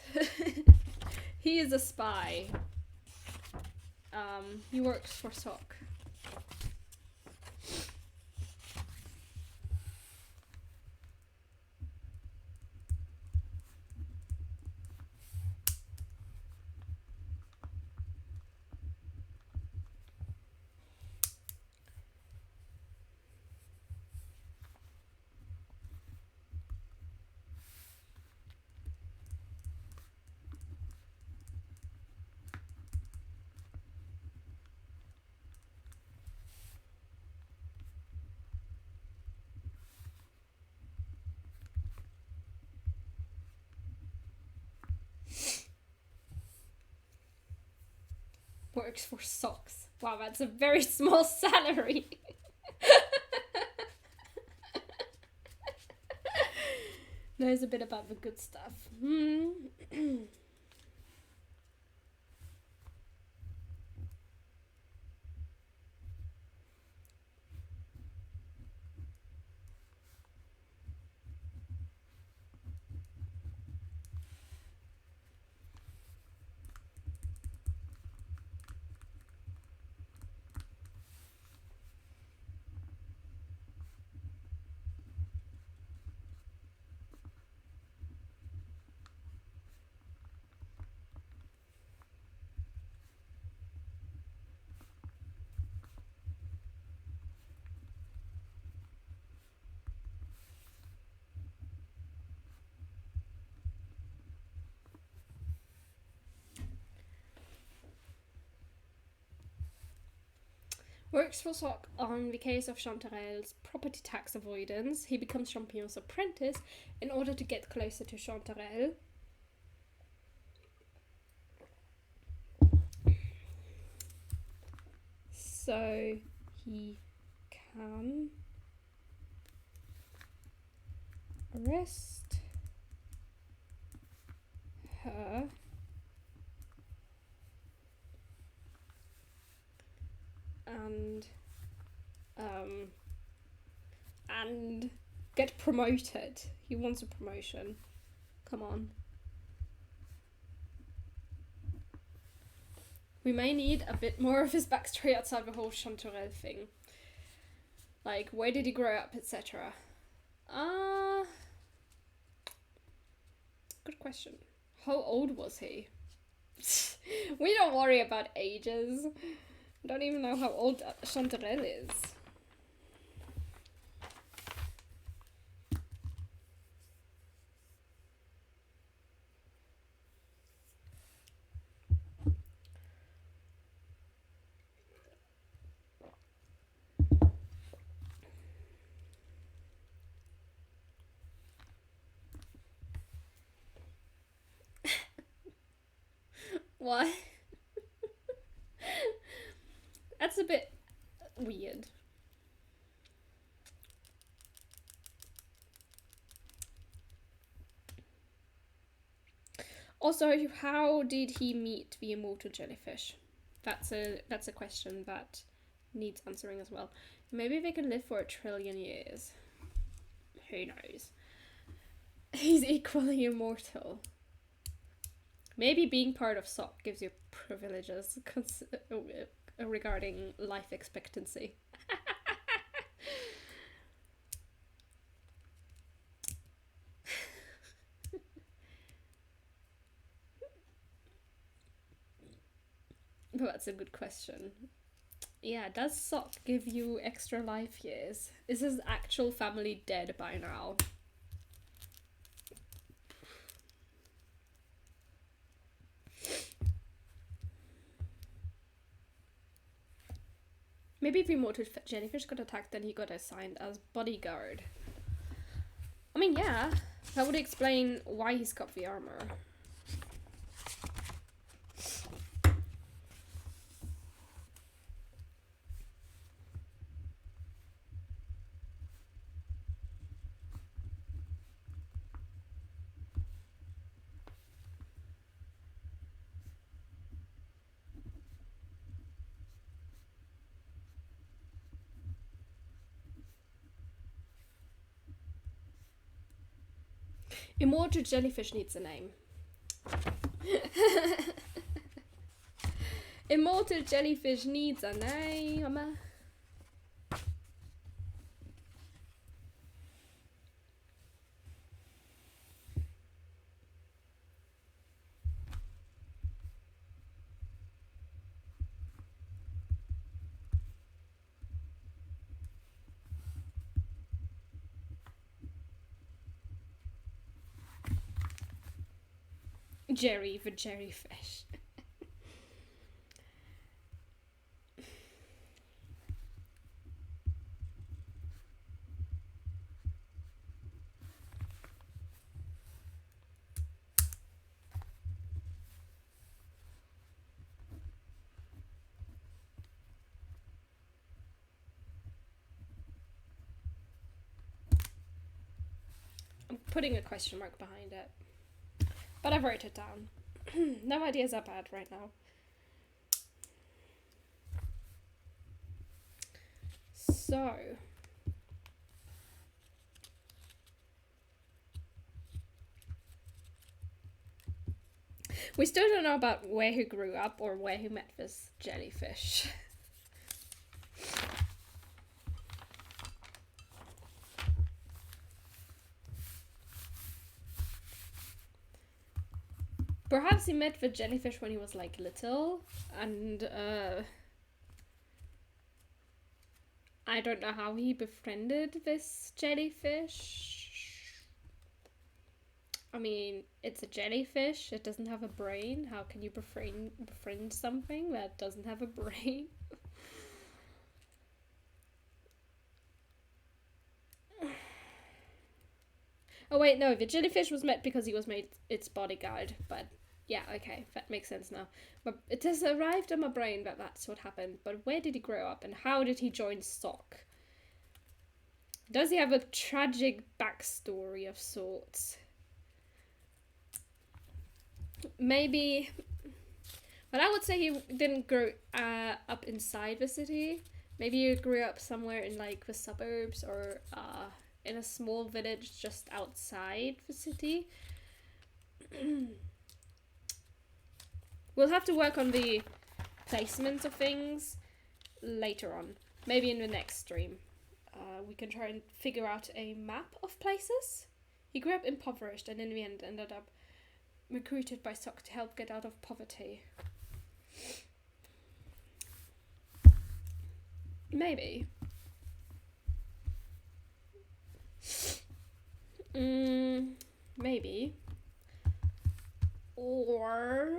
he is a spy. He works for Sock. Works for Socks. Wow, that's a very small salary. Knows a bit about the good stuff. works for Sock on the case of Chanterelle's property tax avoidance. He becomes Champion's apprentice in order to get closer to Chanterelle. So he can arrest her and get promoted. He wants a promotion. Come on. We may need a bit more of his backstory outside the whole Chanterelle thing. Like, where did he grow up, etc. Good question. How old was he? We don't worry about ages. Don't even know how old Chanterelle is. Why? That's a bit weird. Also, how did he meet the immortal jellyfish? That's a question that needs answering as well. Maybe they can live for 1 trillion years. Who knows? He's equally immortal. Maybe being part of SOC gives you privileges regarding life expectancy. But that's a good question. Yeah, does SOC give you extra life years? Is his actual family dead by now? Maybe if the immortal jellyfish got attacked, then he got assigned as bodyguard. I mean, yeah, that would explain why he's got the armor. Immortal jellyfish needs a name. Immortal jellyfish needs a name. Jerry the jellyfish. I'm putting a question mark behind it. But I wrote it down. No ideas are bad right now. So. We still don't know about where he grew up or where he met this jellyfish. Perhaps he met the jellyfish when he was like little, and I don't know how he befriended this jellyfish. I mean, it's a jellyfish, it doesn't have a brain. How can you befriend something that doesn't have a brain? Oh wait, no, the jellyfish was met because he was made its bodyguard, but yeah, okay, that makes sense now. But it has arrived in my brain that that's what happened, but where did he grow up and how did he join Sock? Does he have a tragic backstory of sorts? Maybe, but I would say he didn't grow up inside the city. Maybe he grew up somewhere in like the suburbs or in a small village just outside the city. We'll have to work on the placement of things later on. Maybe in the next stream. We can try and figure out a map of places. He grew up impoverished and in the end ended up recruited by Sock to help get out of poverty. Maybe. Maybe. Or...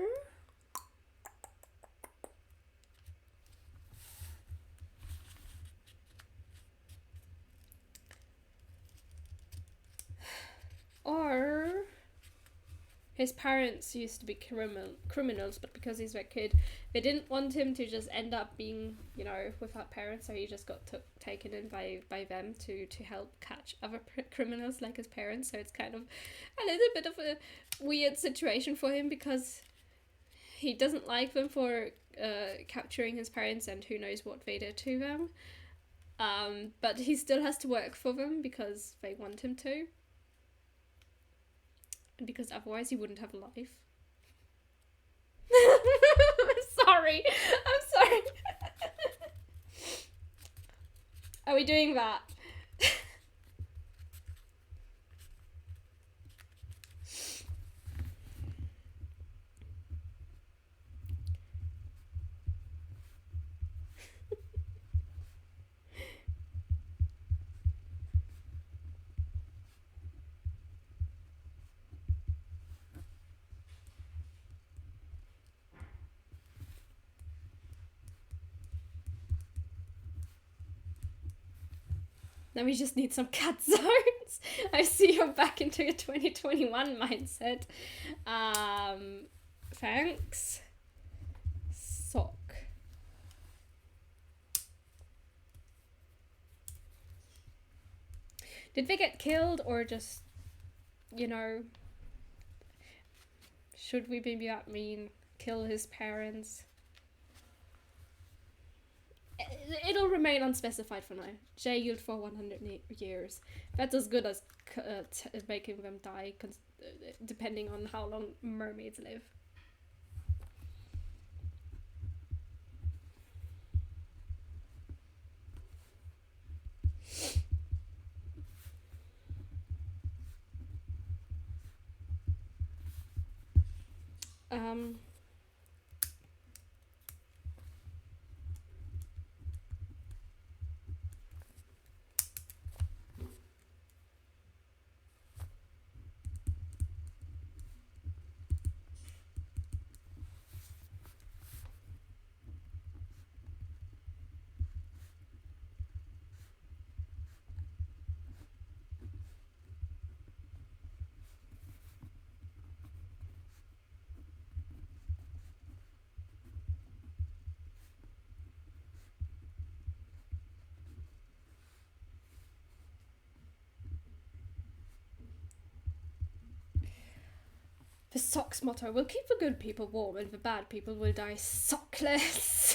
his parents used to be criminals, but because he's a kid, they didn't want him to just end up being, you know, without parents, so he just got taken in by them to help catch other criminals like his parents. So it's kind of a little bit of a weird situation for him because he doesn't like them for capturing his parents and who knows what they did to them. But he still has to work for them because they want him to. Because otherwise he wouldn't have a life. I'm sorry. Are we doing that? Now we just need some cut zones. I see you're back into your 2021 mindset. Thanks. Sock. Did they get killed or just, you know, should we maybe that mean kill his parents? It'll remain unspecified for now. Jailed for 100 years. That's as good as making them die, depending on how long mermaids live. The Socks motto will keep the good people warm and the bad people will die sockless.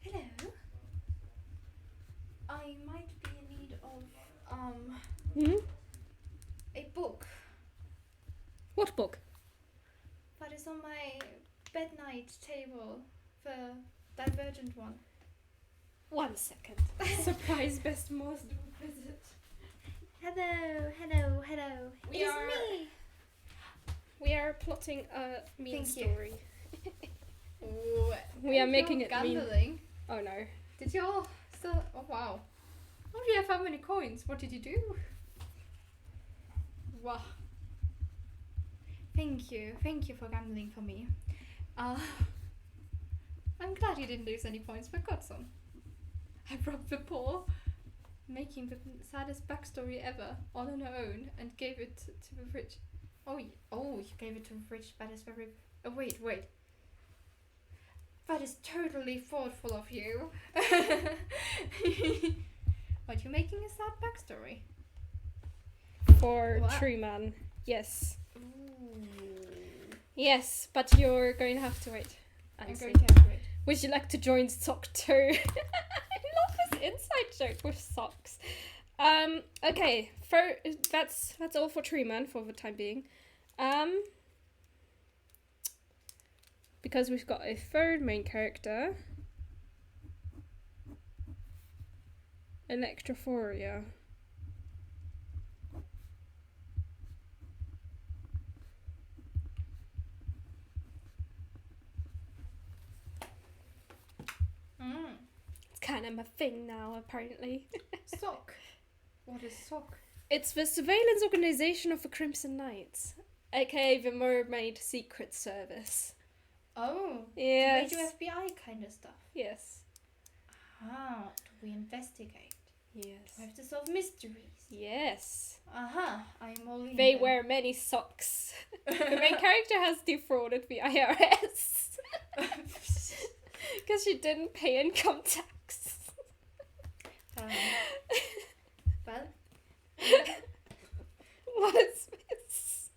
Hello. I might be in need of a book What book? that is on my bed night table, the Divergent one. 1 second. Surprise best most visit. Hello. It's me. We are plotting a mean Thank you. story. Ooh, We are making it mean. gambling. Oh no. Did y'all still? Oh wow. How do you have how many coins? What did you do? Wow. Thank you for gambling for me. I'm glad you didn't lose any points, but got some. I robbed the poor, making the saddest backstory ever all on her own, and gave it to the rich. Oh, you gave it to the rich. That is very. Oh, wait. That is totally thoughtful of you. But you're making a sad backstory. For What? Truman. Yes. Ooh. Yes, but you're going to have to wait. I'm And going see. to have to wait. Would you like to join Sock 2? I love this inside joke with socks. Okay, that's all for Truman for the time being. Because we've got a third main character. Electrophoria. It's kind of my thing now, apparently. Sock. What is Sock? It's the surveillance organization of the Crimson Knights, aka the Mermaid Secret Service. Oh. Yes. Do they do FBI kind of stuff? Yes. Ah, do we investigate? Yes. We have to solve mysteries. Yes. I'm all in. They then. wear many socks. The main character has defrauded the IRS. Because she didn't pay income tax. Well. What is this?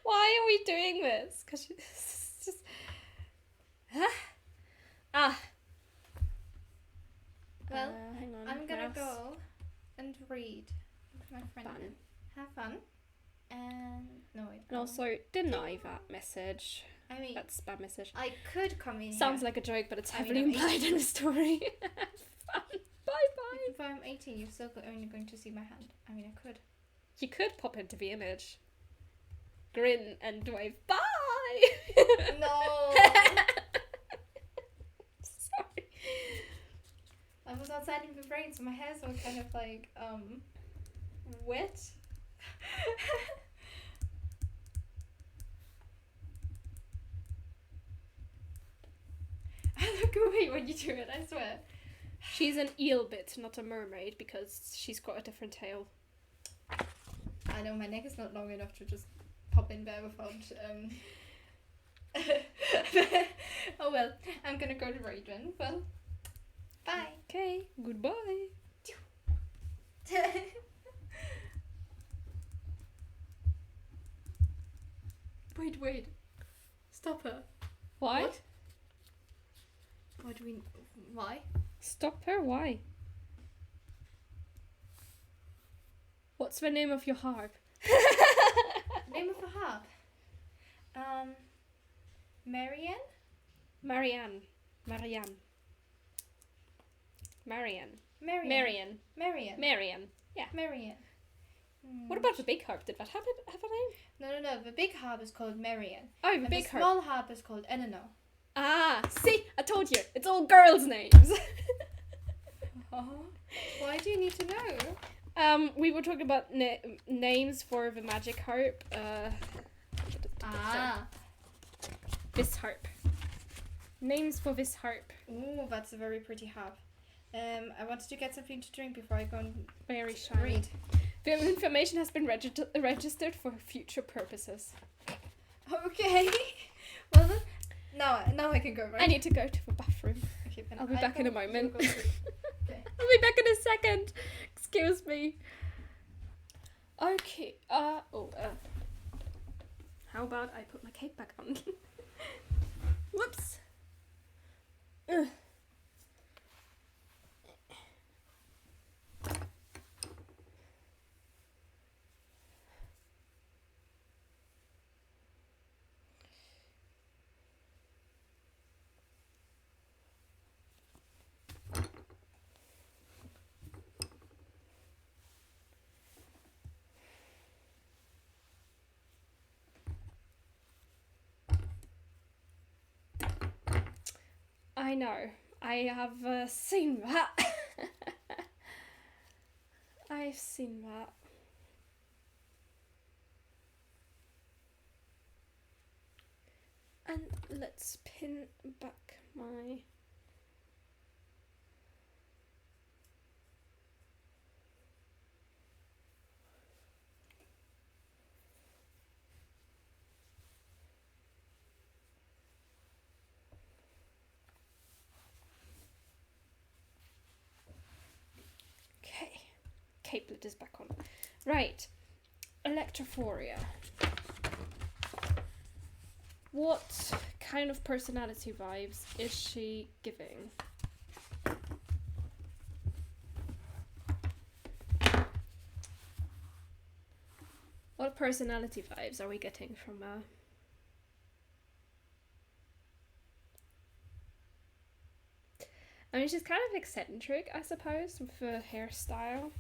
Why are we doing this? Because it's just... Well, hang on. I'm gonna mouse. go and read with my friend. Fun. Have fun. And no wait. And also, deny that message. I mean, That spam message. I could come in Sounds here. like a joke, but it's I mean, heavily I'm implied in the story. Fun. Bye-bye. If I'm 18, you're still only going to see my hand. I mean, I could. You could pop into the image. Grin and wave. Bye! No. Sorry. I was outside in the rain, so my hair's all kind of like wet. I look away when you do it, I swear. She's an eelbit, not a mermaid, because she's got a different tail. I know my neck is not long enough to just pop in there without oh well, I'm gonna go to read then. Well, bye. Okay, goodbye. Wait. Stop her. Why? What? What do we... Why? Stop her? Why? What's the name of your harp? Name of the harp? Marianne? Marianne. Marian. Yeah. Marian. What about the big harp? Did that have a name? No. The big harp is called Marian. Oh, the And big the harp. small harp is called Enano. Ah, see? I told you. It's all girls' names. Why do you need to know? We were talking about names for the magic harp. This harp. Names for this harp. Ooh, that's a very pretty harp. I wanted to get something to drink before I go and Very shiny. read. The information has been registered for future purposes. Okay. Well, then, now I can go, right? I need to go to the bathroom. Okay, then I'll be back in a moment. you go through. Okay. I'll be back in a second. Excuse me. Okay. How about I put my cape back on? Whoops. Ugh. I know. I have seen that. I've seen that. And let's pin back my... Okay, capelet is back on. Right, Electrophoria. What kind of personality vibes is she giving? What personality vibes are we getting from her? I mean, she's kind of eccentric, I suppose, with her hairstyle.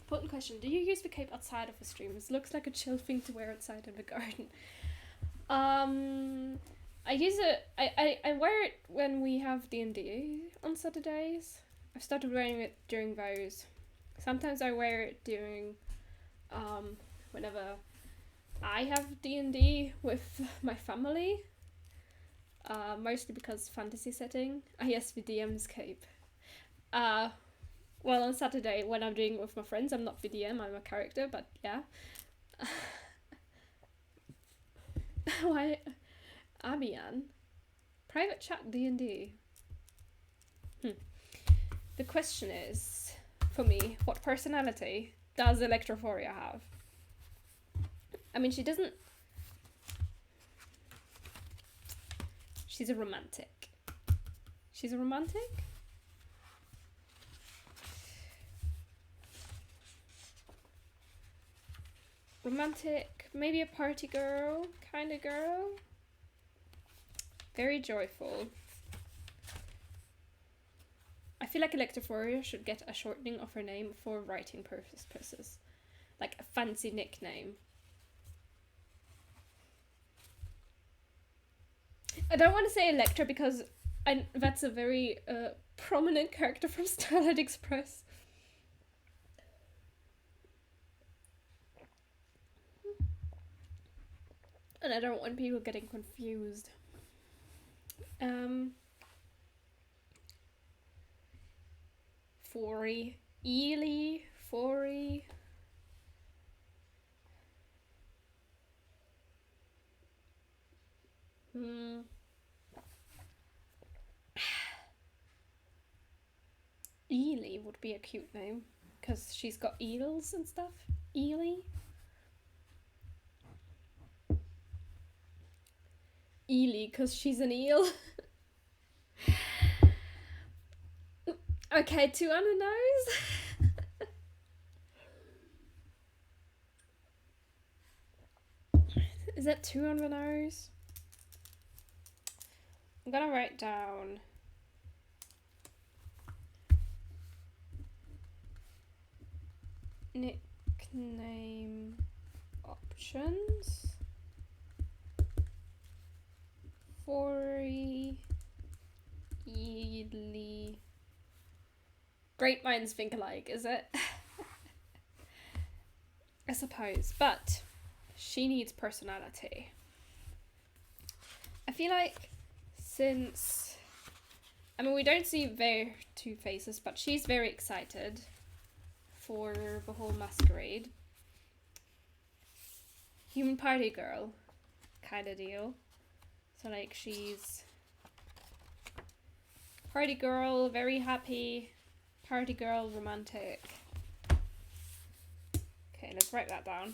Important question. Do you use the cape outside of the streams? Looks like a chill thing to wear outside in the garden. I use it... I wear it when we have D&D on Saturdays. I've started wearing it during those. Sometimes I wear it during... whenever I have D&D with my family. Mostly because fantasy setting. Yes, the DM's cape. Well, on Saturday, when I'm doing it with my friends, I'm not the DM, I'm a character, but yeah. Why? Abian? Private chat D&D. The question is, for me, what personality does Electrophoria have? I mean, she doesn't... She's a romantic. She's a romantic? Romantic, maybe a party girl kind of girl. Very joyful. I feel like Electrophoria should get a shortening of her name for writing purposes. Like a fancy nickname. I don't want to say Electra because that's a very prominent character from Starlight Express. And I don't want people getting confused. Fory. Ely. Fory. Ely would be a cute name because she's got eels and stuff. Ely. Ely because she's an eel. Okay, 2 on the nose. Is that 2 on the nose? I'm gonna write down nickname options. Fory, Ely. Great minds think alike, is it? I suppose, but she needs personality. I feel like since... I mean, we don't see their 2 faces, but she's very excited for the whole masquerade. Human party girl kind of deal. So like she's party girl, very happy, party girl, romantic. Okay, let's write that down.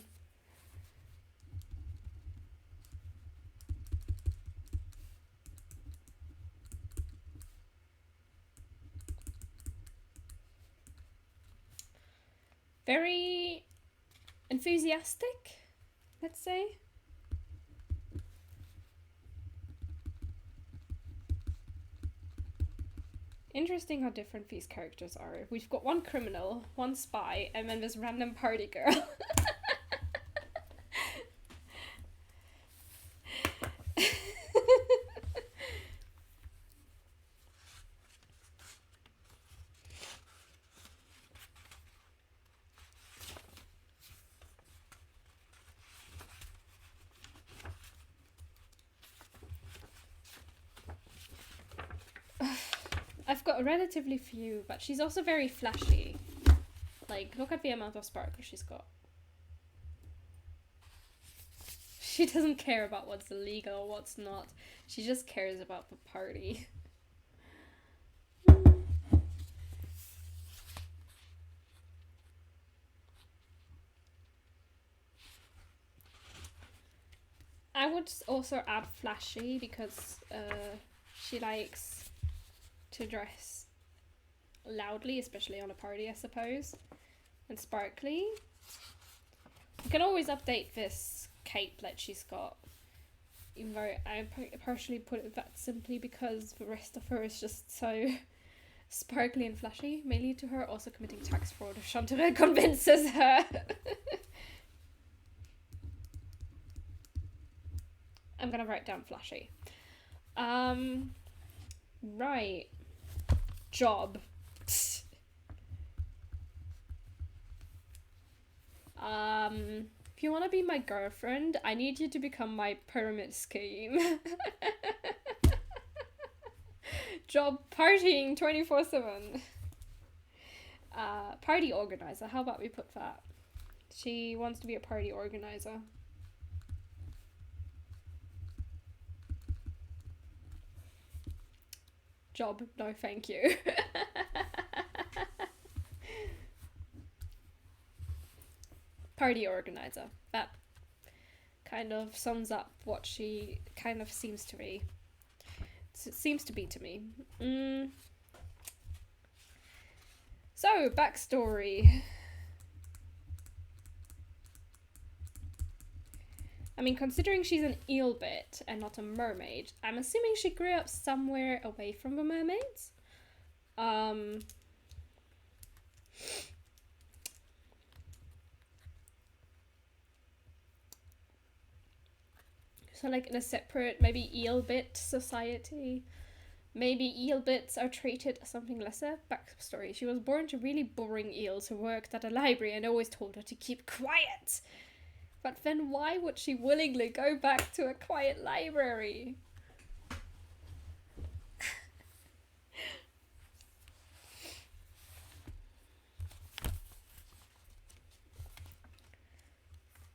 Very enthusiastic, let's say. Interesting how different these characters are. We've got one criminal, one spy, and then this random party girl. I've got relatively few, but she's also very flashy. Like, look at the amount of sparkle she's got. She doesn't care about what's illegal or what's not. She just cares about the party. I would also add flashy because she likes to dress loudly, especially on a party, I suppose. And sparkly. You can always update this cape that she's got. Even though I partially put it that simply because the rest of her is just so sparkly and flashy, may lead to her also committing tax fraud if Chanterelle convinces her. I'm gonna write down flashy. Right. Job. If you want to be my girlfriend, I need you to become my pyramid scheme. Job, partying 24/7. Party organizer. How about we put that? She wants to be a party organizer. Job, no thank you. Party organizer. That kind of sums up what she kind of seems to be. It seems to be to me. So, backstory. I mean, considering she's an eelbit and not a mermaid, I'm assuming she grew up somewhere away from the mermaids. So like in a separate, maybe eelbit society. Maybe eelbits are treated as something lesser. Backstory. She was born to really boring eels who worked at a library and always told her to keep quiet. But then why would she willingly go back to a quiet library?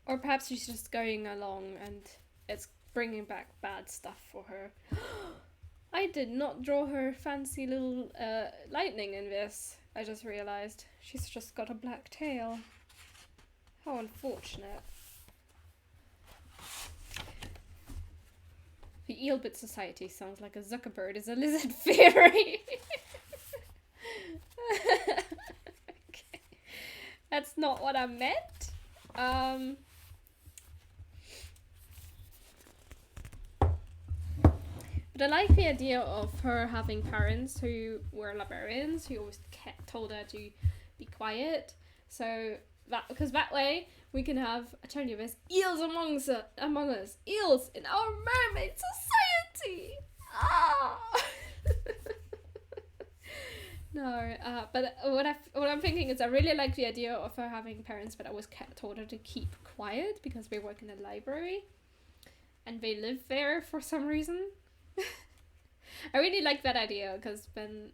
Or perhaps she's just going along and it's bringing back bad stuff for her. I did not draw her fancy little lightning in this. I just realized. She's just got a black tail. How unfortunate. The Eelbit Society sounds like a Zuckerberg is a lizard fairy. Okay. That's not what I meant. But I like the idea of her having parents who were librarians who always told her to be quiet. So that because that way we can have, I tell you, there's eels among us, eels in our mermaid society. Ah. No, but what I'm thinking is I really like the idea of her having parents that always told her to keep quiet because they work in a library, and they live there for some reason. I really like that idea because then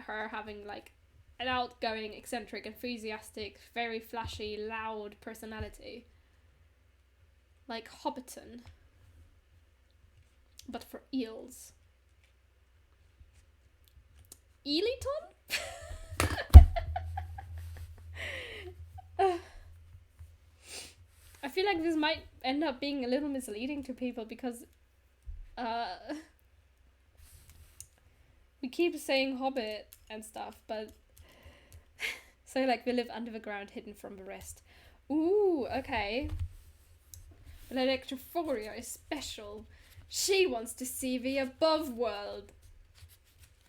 her having like an outgoing, eccentric, enthusiastic, very flashy, loud personality. Like Hobbiton. But for eels. Eelyton? I feel like this might end up being a little misleading to people because we keep saying hobbit and stuff, but so like we live under the ground hidden from the rest. Ooh, okay. But Electrophoria is special. She wants to see the above world.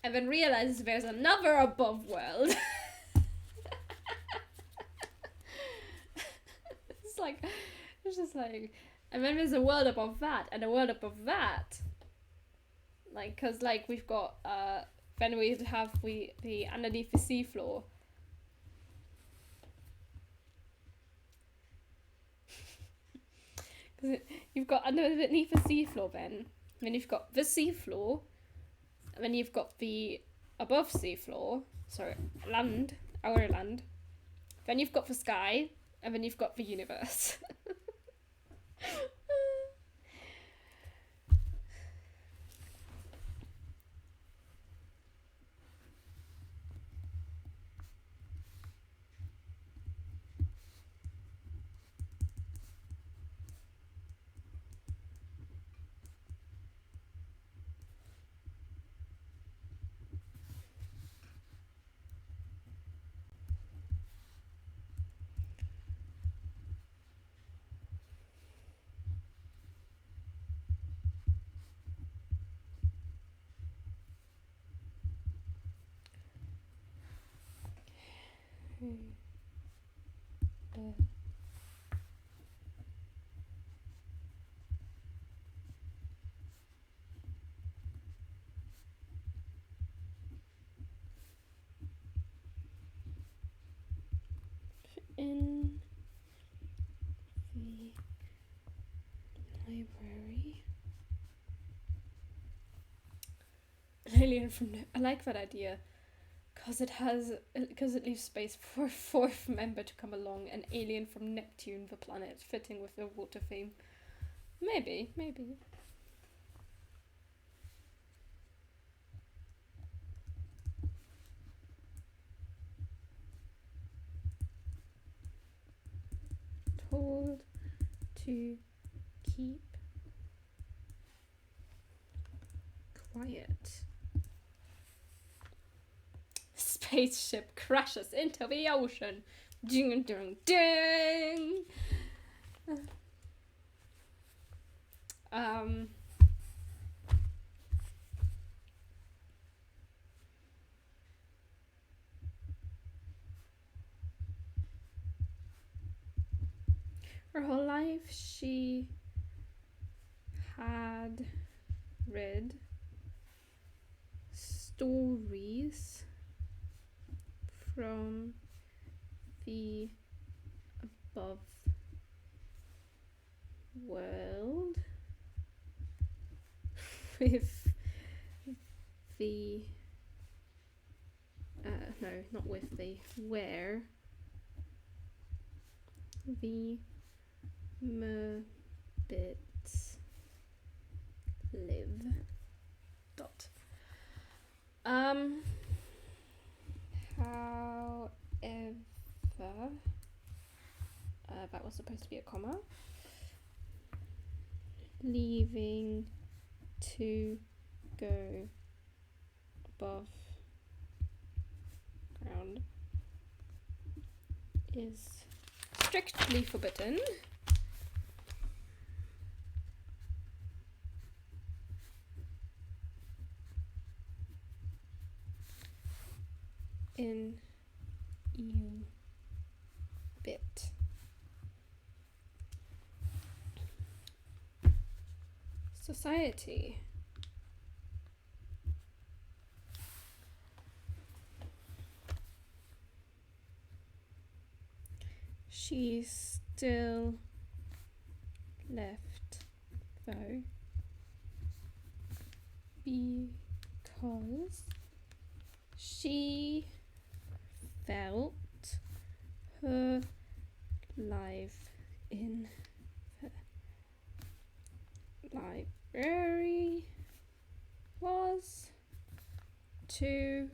And then realizes there's another above world. It's just like, and then there's a world above that, and a world above that. Like, cause like we've got, then we have the underneath the seafloor. Cause you've got underneath the seafloor then you've got the seafloor, and then you've got the above seafloor, sorry, land, our land. Then you've got the sky, and then you've got the universe. In the library. An alien from I like that idea. Because it leaves space for a fourth member to come along, an alien from Neptune, the planet, fitting with the water theme. Maybe. Told to keep quiet. Spaceship crashes into the ocean. Ding ding ding. Her whole life she had read stories from the above world with the no, not with the where the Merbits live. Dot. However, that was supposed to be a comma. Leaving to go above ground is strictly forbidden. In EU bit. Society. She's still left though, because she felt her life in the library was too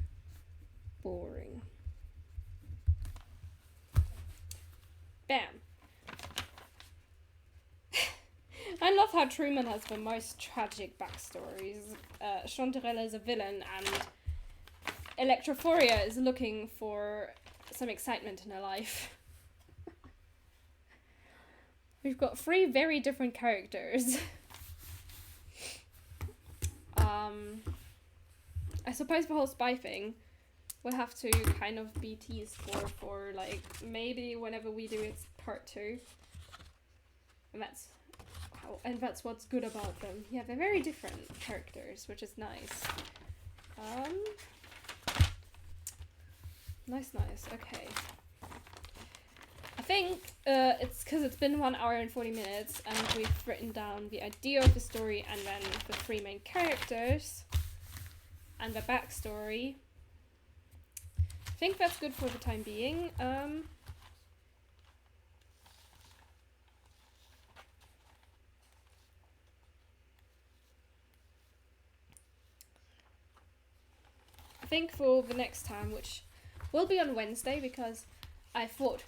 boring. Bam. I love how Truman has the most tragic backstories. Chanterelle is a villain and Electrophoria is looking for some excitement in her life. We've got 3 very different characters. I suppose the whole spy thing will have to kind of be teased for like maybe whenever we do its part 2. And that's what's good about them. Yeah, they're very different characters, which is nice. Nice. Okay. I think it's because it's been 1 hour and 40 minutes and we've written down the idea of the story and then the 3 main characters and the backstory. think that's good for the time being. I think for the next time, which will be on Wednesday, because I thought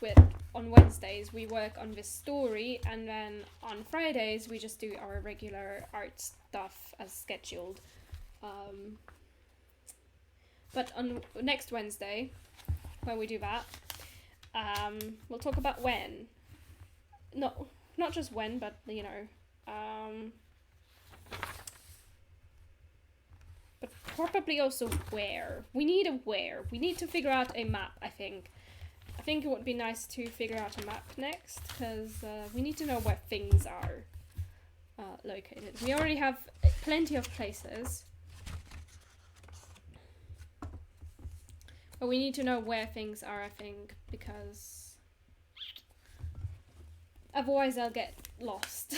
on Wednesdays we work on this story, and then on Fridays we just do our regular art stuff as scheduled. But on next Wednesday, when we do that, we'll talk about when. Not just when, but but probably also where. We need a where. We need to figure out a map, I think. I think it would be nice to figure out a map next, because we need to know where things are located. We already have plenty of places, but we need to know where things are, I think, because otherwise I'll get lost.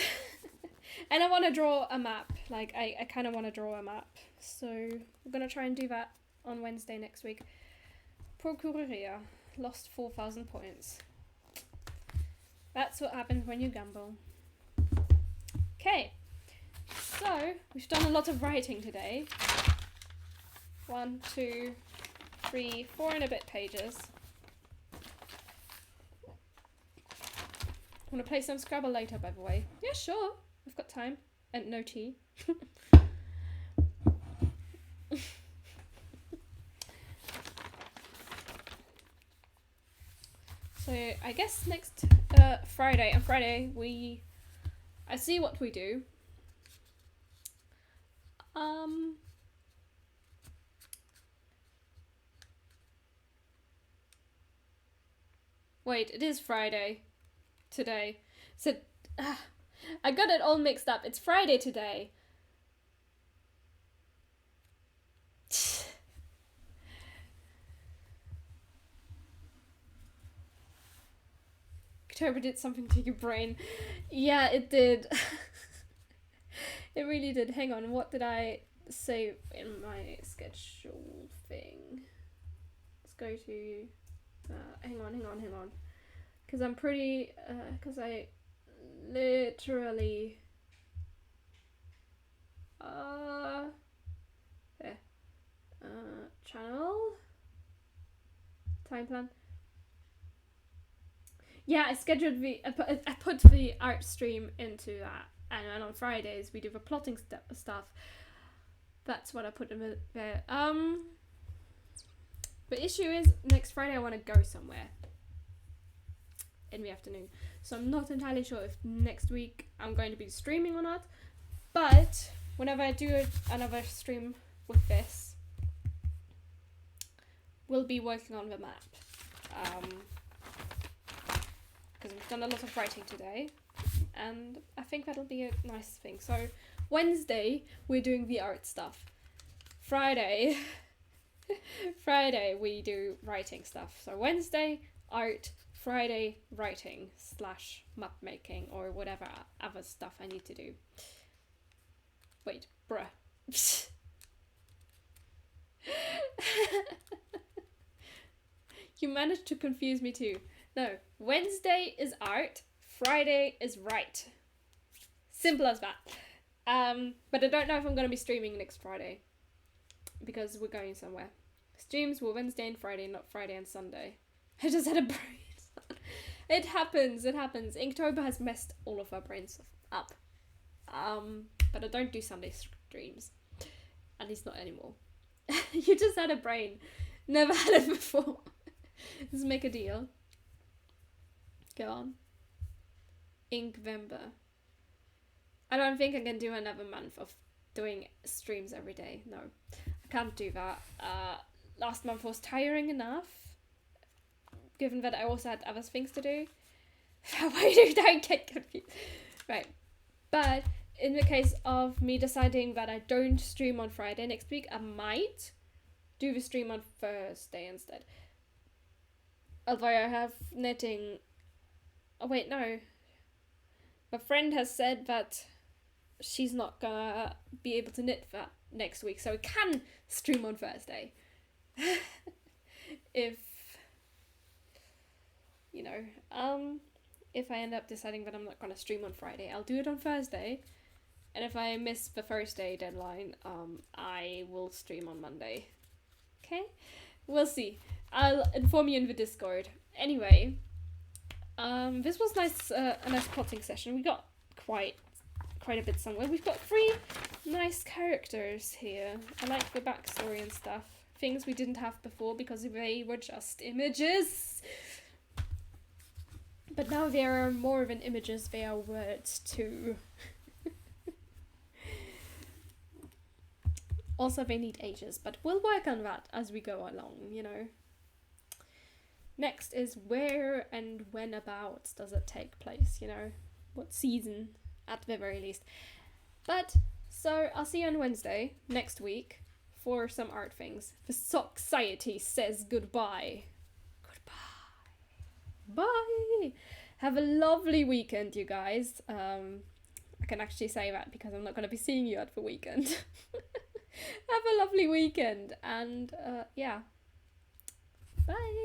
And I want to draw a map. Like, I kind of want to draw a map. So we're going to try and do that on Wednesday next week. Procureria. Lost 4,000 points. That's what happens when you gamble. Okay. So, we've done a lot of writing today. 1, 2, 3, 4 and a bit pages. Want to play some Scrabble later, by the way? Yeah, sure. I've got time. And no tea. So I guess next Friday, on Friday I see what we do. Wait, it is Friday today. So I got it all mixed up. It's Friday today. Inktober did something to your brain. Yeah, it did. It really did. Hang on, what did I say in my schedule thing? Let's go to... hang on. Because I'm pretty... because I literally... there. Channel? Time plan? Yeah, I scheduled I put the art stream into that, and then on Fridays we do the plotting stuff. That's what I put in there. The issue is next Friday I want to go somewhere in the afternoon, so I'm not entirely sure if next week I'm going to be streaming or not. But whenever I do another stream with this, we'll be working on the map. Because we've done a lot of writing today, and I think that'll be a nice thing. So Wednesday we're doing the art stuff. Friday we do writing stuff. So Wednesday art, Friday writing / map making or whatever other stuff I need to do. Wait, bruh. You managed to confuse me too. No, Wednesday is art, Friday is write. Simple as that. But I don't know if I'm going to be streaming next Friday, because we're going somewhere. Streams were Wednesday and Friday, not Friday and Sunday. I just had a brain. It happens. Inktober has messed all of our brains up. But I don't do Sunday streams. At least not anymore. You just had a brain. Never had it before. Let's make a deal. Go on. Inkvember. I don't think I can do another month of doing streams every day. No, I can't do that. Last month was tiring enough, given that I also had other things to do. Why do I get confused? Right. But in the case of me deciding that I don't stream on Friday next week, I might do the stream on Thursday instead. Although I have knitting... Oh wait, no. My friend has said that she's not gonna be able to knit that next week, so I can stream on Thursday. if, you know, if I end up deciding that I'm not gonna stream on Friday, I'll do it on Thursday. And if I miss the Thursday deadline, I will stream on Monday. Okay? We'll see. I'll inform you in the Discord. Anyway, this was nice, a nice plotting session. We got quite a bit somewhere. We've got 3 nice characters here. I like the backstory and stuff. Things we didn't have before because they were just images. But now they are more than images, they are words too. Also, they need ages, but we'll work on that as we go along, you know. Next is where and when about does it take place, you know. What season, at the very least. But, so, I'll see you on Wednesday, next week, for some art things. The Society says goodbye. Bye! Have a lovely weekend, you guys. I can actually say that because I'm not going to be seeing you at the weekend. Have a lovely weekend, and yeah. Bye!